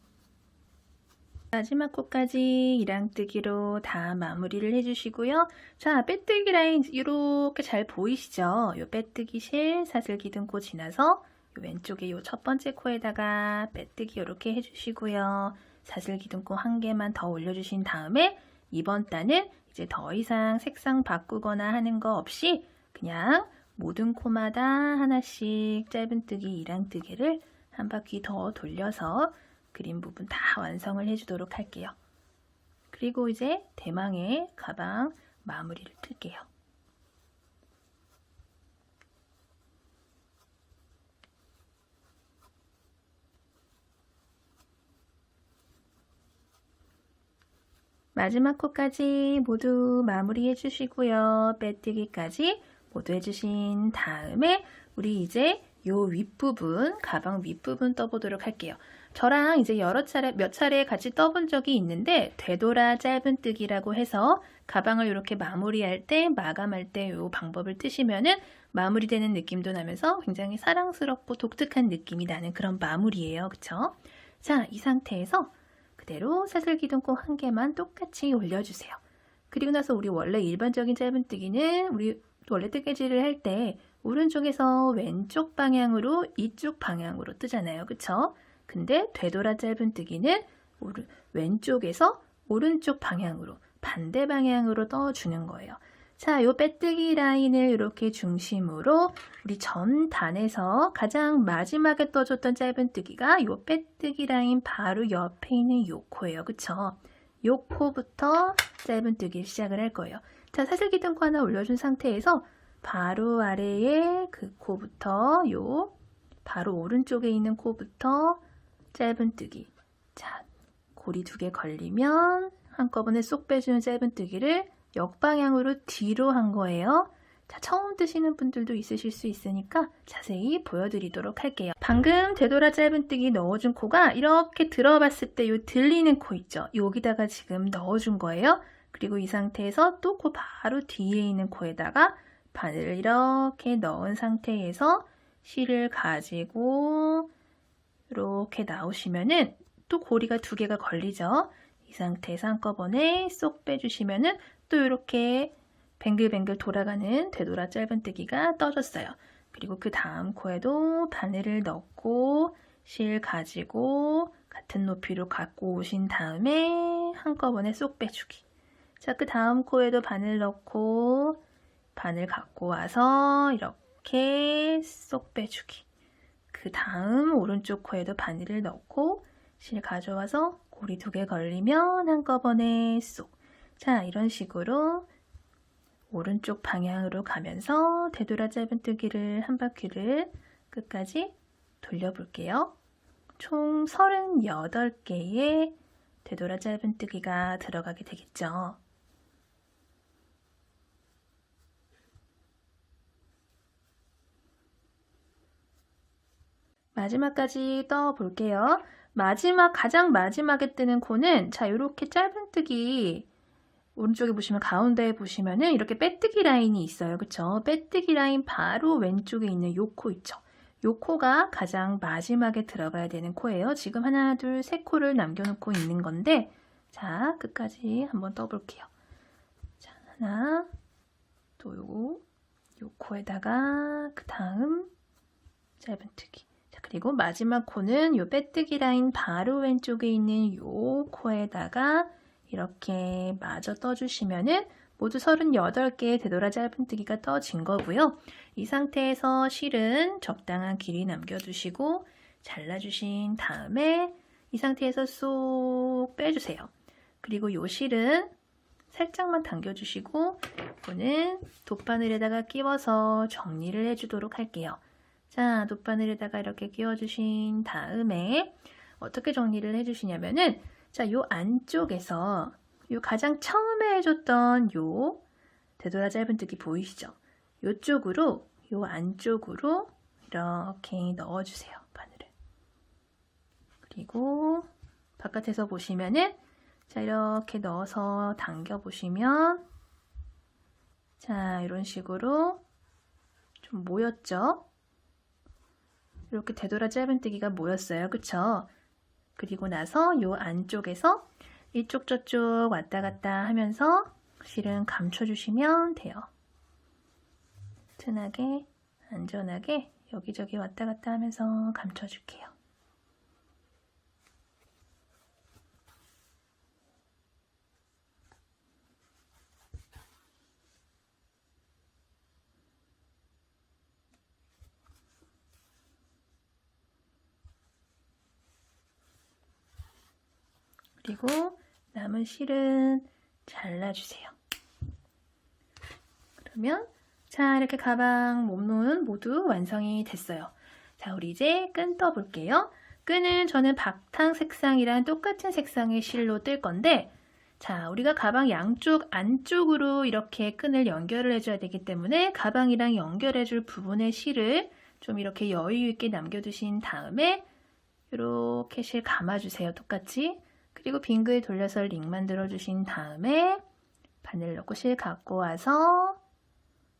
마지막 코까지 이랑뜨기로 다 마무리를 해주시고요. 자, 빼뜨기 라인 이렇게 잘 보이시죠? 요 빼뜨기 실 사슬기둥코 지나서 왼쪽에 요 첫 번째 코에다가 빼뜨기 이렇게 해주시고요. 사슬기둥코 한 개만 더 올려주신 다음에 이번 단은 이제 더 이상 색상 바꾸거나 하는 거 없이 그냥 모든 코마다 하나씩 짧은뜨기, 이랑뜨기를 한 바퀴 더 돌려서 그림 부분 다 완성을 해주도록 할게요. 그리고 이제 대망의 가방 마무리를 틀게요. 마지막 코까지 모두 마무리 해주시고요. 빼뜨기까지 모두 해주신 다음에 우리 이제 요 윗부분, 가방 윗부분 떠보도록 할게요. 저랑 이제 몇 차례 같이 떠본 적이 있는데 되돌아 짧은뜨기라고 해서 가방을 이렇게 마무리할 때, 마감할 때 요 방법을 뜨시면은 마무리되는 느낌도 나면서 굉장히 사랑스럽고 독특한 느낌이 나는 그런 마무리예요. 그쵸? 자, 이 상태에서 그대로 사슬기둥코 한 개만 똑같이 올려주세요. 그리고 나서 우리 원래 일반적인 짧은뜨기는 우리 원래 뜨개질을 할 때 오른쪽에서 왼쪽 방향으로 이쪽 방향으로 뜨잖아요. 그쵸? 근데 되돌아 짧은뜨기는 왼쪽에서 오른쪽 방향으로 반대 방향으로 떠주는 거예요. 자, 요 빼뜨기 라인을 이렇게 중심으로 우리 전 단에서 가장 마지막에 떠줬던 짧은뜨기가 요 빼뜨기 라인 바로 옆에 있는 요 코예요. 그쵸? 요 코부터 짧은뜨기를 시작을 할 거예요. 자, 사슬기둥코 하나 올려준 상태에서 바로 아래에 그 코부터 바로 오른쪽에 있는 코부터 짧은뜨기. 자, 고리 2개 걸리면 한꺼번에 쏙 빼주는 짧은뜨기를 역방향으로 뒤로 한 거예요. 자, 처음 뜨시는 분들도 있으실 수 있으니까 자세히 보여드리도록 할게요. 방금 되돌아 짧은뜨기 넣어준 코가 이렇게 들어봤을 때 요 들리는 코 있죠? 여기다가 지금 넣어준 거예요. 그리고 이 상태에서 또 코 바로 뒤에 있는 코에다가 바늘을 이렇게 넣은 상태에서 실을 가지고 이렇게 나오시면은 또 고리가 2개가 걸리죠? 이 상태에서 한꺼번에 쏙 빼주시면은 또 이렇게 뱅글뱅글 돌아가는 되돌아 짧은뜨기가 떠졌어요. 그리고 그 다음 코에도 바늘을 넣고 실 가지고 같은 높이로 갖고 오신 다음에 한꺼번에 쏙 빼주기. 자, 그 다음 코에도 바늘 넣고 바늘 갖고 와서 이렇게 쏙 빼주기. 그 다음 오른쪽 코에도 바늘을 넣고 실 가져와서 고리 2개 걸리면 한꺼번에 쏙. 자, 이런 식으로 오른쪽 방향으로 가면서 되돌아 짧은뜨기를 한 바퀴를 끝까지 돌려볼게요. 총 38개의 되돌아 짧은뜨기가 들어가게 되겠죠. 마지막까지 떠볼게요. 가장 마지막에 뜨는 코는 자, 이렇게 짧은뜨기 오른쪽에 보시면 가운데에 보시면은 이렇게 빼뜨기 라인이 있어요. 그쵸? 빼뜨기 라인 바로 왼쪽에 있는 요 코 있죠? 요 코가 가장 마지막에 들어가야 되는 코예요. 지금 하나, 둘, 세 코를 남겨놓고 있는 건데 자, 끝까지 한번 떠볼게요. 자, 하나, 또 요 코에다가 그 다음 짧은뜨기. 자, 그리고 마지막 코는 요 빼뜨기 라인 바로 왼쪽에 있는 요 코에다가 이렇게 마저 떠주시면은 모두 38개의 되돌아 짧은뜨기가 떠진 거고요. 이 상태에서 실은 적당한 길이 남겨두시고 잘라주신 다음에 이 상태에서 쏙 빼주세요. 그리고 요 실은 살짝만 당겨주시고 이거는 돗바늘에다가 끼워서 정리를 해주도록 할게요. 자, 돗바늘에다가 이렇게 끼워주신 다음에 어떻게 정리를 해주시냐면은 자, 요 안쪽에서 요 가장 처음에 해줬던 요 되돌아 짧은뜨기 보이시죠? 요쪽으로 요 안쪽으로 이렇게 넣어주세요. 바늘을. 그리고 바깥에서 보시면은 자, 이렇게 넣어서 당겨 보시면 자, 이런 식으로 좀 모였죠? 이렇게 되돌아 짧은뜨기가 모였어요. 그쵸? 그리고 나서 요 안쪽에서 이쪽 저쪽 왔다 갔다 하면서 실은 감춰주시면 돼요. 튼하게 안전하게 여기저기 왔다 갔다 하면서 감춰줄게요. 그리고 남은 실은 잘라주세요. 그러면 자, 이렇게 가방 몸론 모두 완성이 됐어요. 자, 우리 이제 끈 떠볼게요. 끈은 저는 바탕 색상이랑 똑같은 색상의 실로 뜰 건데, 자, 우리가 가방 양쪽 안쪽으로 이렇게 끈을 연결을 해줘야 되기 때문에 가방이랑 연결해줄 부분의 실을 좀 이렇게 여유 있게 남겨두신 다음에 이렇게 실 감아주세요. 똑같이. 그리고 빙글 돌려서 링 만들어주신 다음에 바늘 넣고 실 갖고 와서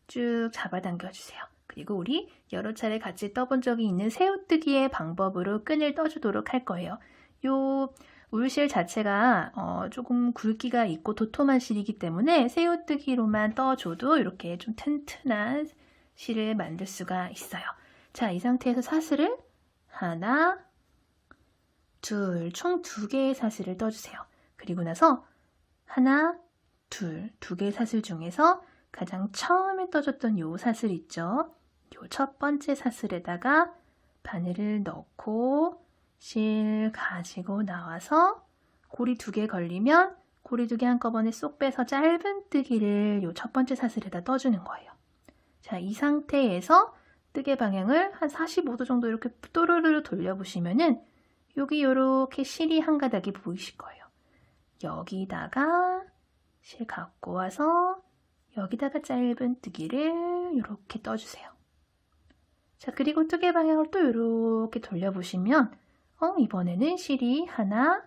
쭉 잡아당겨주세요. 그리고 우리 여러 차례 같이 떠본 적이 있는 새우뜨기의 방법으로 끈을 떠주도록 할 거예요. 요 울실 자체가 조금 굵기가 있고 도톰한 실이기 때문에 새우뜨기로만 떠줘도 이렇게 좀 튼튼한 실을 만들 수가 있어요. 자, 이 상태에서 사슬을 하나, 둘, 총 2개의 사슬을 떠주세요. 그리고 나서 하나, 둘, 2개의 사슬 중에서 가장 처음에 떠줬던 요 사슬 있죠? 요 첫 번째 사슬에다가 바늘을 넣고 실 가지고 나와서 고리 2개 걸리면 고리 2개 한꺼번에 쏙 빼서 짧은 뜨기를 요 첫 번째 사슬에다 떠주는 거예요. 자, 이 상태에서 뜨개 방향을 한 45도 정도 이렇게 또르르 돌려보시면은 여기 요렇게 실이 한 가닥이 보이실 거예요. 여기다가 실 갖고 와서 여기다가 짧은 뜨기를 이렇게 떠주세요. 자, 그리고 뜨개 방향을 또 이렇게 돌려보시면 이번에는 실이 하나,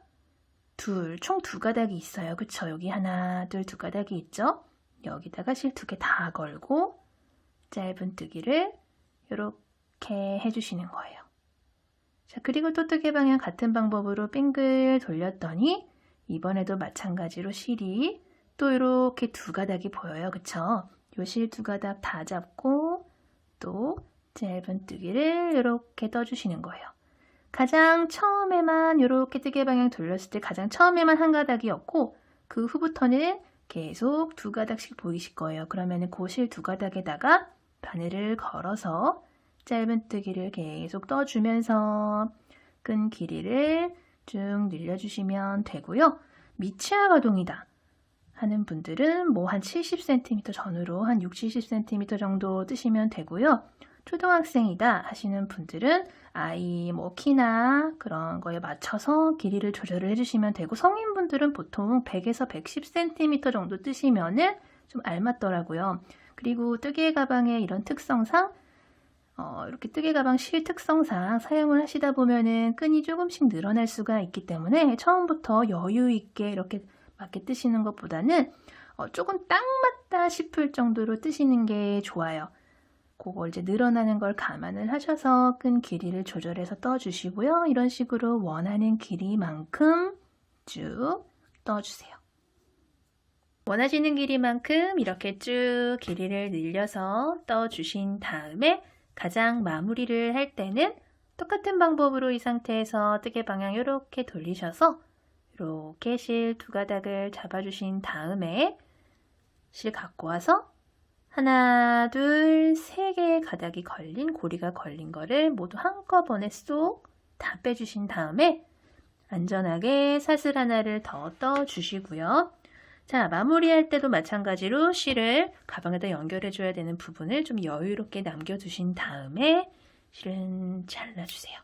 둘, 총 2가닥이 있어요. 그쵸? 여기 하나, 둘, 2가닥이 있죠? 여기다가 실 2개 다 걸고 짧은 뜨기를 이렇게 해주시는 거예요. 자, 그리고 또 뜨개 방향 같은 방법으로 빙글 돌렸더니 이번에도 마찬가지로 실이 또 이렇게 2가닥이 보여요. 그쵸? 요 실 2가닥 다 잡고 또 짧은 뜨기를 이렇게 떠주시는 거예요. 가장 처음에만 이렇게 뜨개 방향 돌렸을 때 가장 처음에만 한 가닥이었고 그 후부터는 계속 2가닥씩 보이실 거예요. 그러면 그 실 2가닥에다가 바늘을 걸어서 짧은 뜨기를 계속 떠주면서 끈 길이를 쭉 늘려주시면 되고요. 미치아 가동이다 하는 분들은 뭐 한 70cm 전후로 한 60, 70cm 정도 뜨시면 되고요. 초등학생이다 하시는 분들은 아이 뭐 키나 그런 거에 맞춰서 길이를 조절을 해주시면 되고 성인분들은 보통 100에서 110cm 정도 뜨시면은 좀 알맞더라고요. 그리고 뜨개 가방의 이런 특성상 이렇게 뜨개 가방 실 특성상 사용을 하시다 보면은 끈이 조금씩 늘어날 수가 있기 때문에 처음부터 여유 있게 이렇게 맞게 뜨시는 것보다는 조금 딱 맞다 싶을 정도로 뜨시는 게 좋아요. 그걸 이제 늘어나는 걸 감안을 하셔서 끈 길이를 조절해서 떠주시고요. 이런 식으로 원하는 길이만큼 쭉 떠주세요. 원하시는 길이만큼 이렇게 쭉 길이를 늘려서 떠주신 다음에 가장 마무리를 할 때는 똑같은 방법으로 이 상태에서 뜨개 방향 이렇게 돌리셔서 이렇게 실 2가닥을 잡아주신 다음에 실 갖고 와서 하나, 둘, 3개의 가닥이 걸린 고리가 걸린 거를 모두 한꺼번에 쏙 다 빼주신 다음에 안전하게 사슬 하나를 더 떠주시고요. 자, 마무리할 때도 마찬가지로 실을 가방에다 연결해 줘야 되는 부분을 좀 여유롭게 남겨두신 다음에 실은 잘라주세요.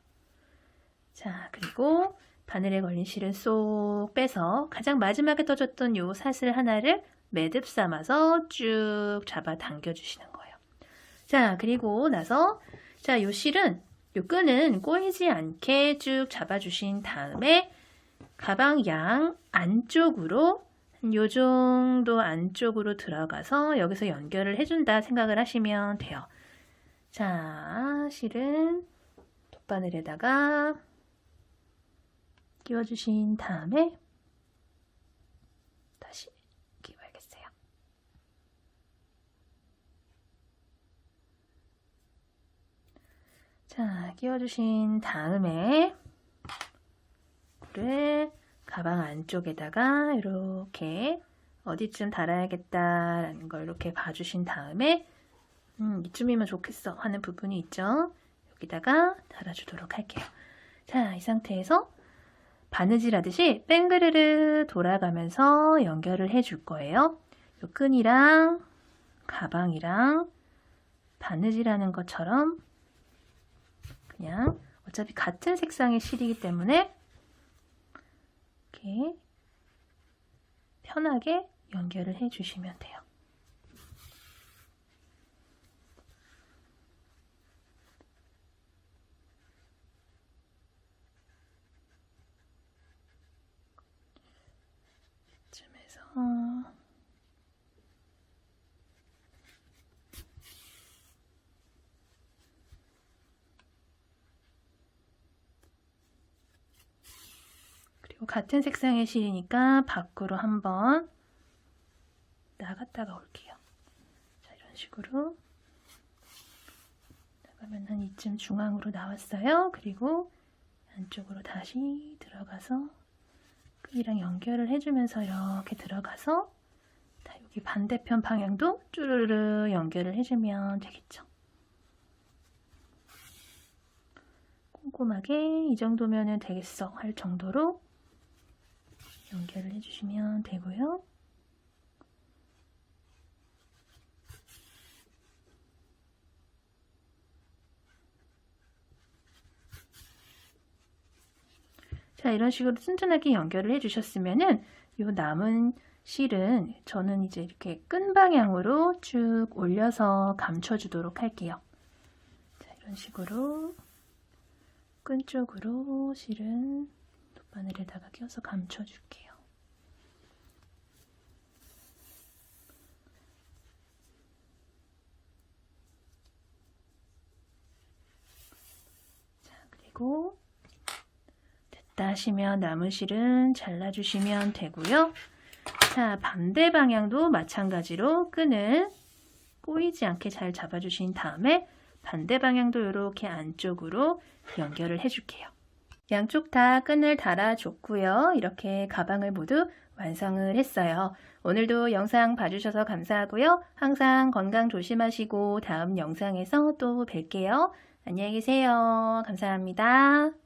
자, 그리고 바늘에 걸린 실은 쏙 빼서 가장 마지막에 떠줬던 요 사슬 하나를 매듭 삼아서 쭉 잡아 당겨 주시는 거예요. 자, 그리고 나서 자, 요 실은 요 끈은 꼬이지 않게 쭉 잡아 주신 다음에 가방 양 안쪽으로 요 정도 안쪽으로 들어가서 여기서 연결을 해준다 생각을 하시면 돼요. 자, 실은 돗바늘에다가 끼워주신 다음에 다시 끼워야겠어요. 끼워주신 다음에 를 가방 안쪽에다가 이렇게 어디쯤 달아야겠다라는 걸 이렇게 봐주신 다음에 이쯤이면 좋겠어 하는 부분이 있죠. 여기다가 달아주도록 할게요. 자, 이 상태에서 바느질 하듯이 뺑그르르 돌아가면서 연결을 해줄 거예요. 요 끈이랑 가방이랑 바느질하는 것처럼 그냥 어차피 같은 색상의 실이기 때문에 이렇게 편하게 연결을 해주시면 돼요. 이쯤에서 그리고 같은 색상의 실이니까 밖으로 한번 나갔다가 올게요. 자, 이런 식으로 나가면 한 이쯤 중앙으로 나왔어요. 그리고 안쪽으로 다시 들어가서 끈이랑 연결을 해주면서 이렇게 들어가서 여기 반대편 방향도 쭈르르 연결을 해주면 되겠죠. 꼼꼼하게 이 정도면 되겠어 할 정도로 연결을 해주시면 되고요. 자, 이런 식으로 튼튼하게 연결을 해주셨으면은 요 남은 실은 저는 이제 이렇게 끈 방향으로 쭉 올려서 감춰주도록 할게요. 자, 이런 식으로 끈 쪽으로 실은 돗바늘에다가 껴서 감춰줄게요. 자, 그리고 됐다 하시면 남은 실은 잘라주시면 되고요. 자, 반대 방향도 마찬가지로 끈을 꼬이지 않게 잘 잡아주신 다음에 반대 방향도 이렇게 안쪽으로 연결을 해줄게요. 양쪽 다 끈을 달아줬고요. 이렇게 가방을 모두 완성을 했어요. 오늘도 영상 봐주셔서 감사하고요. 항상 건강 조심하시고 다음 영상에서 또 뵐게요. 안녕히 계세요. 감사합니다.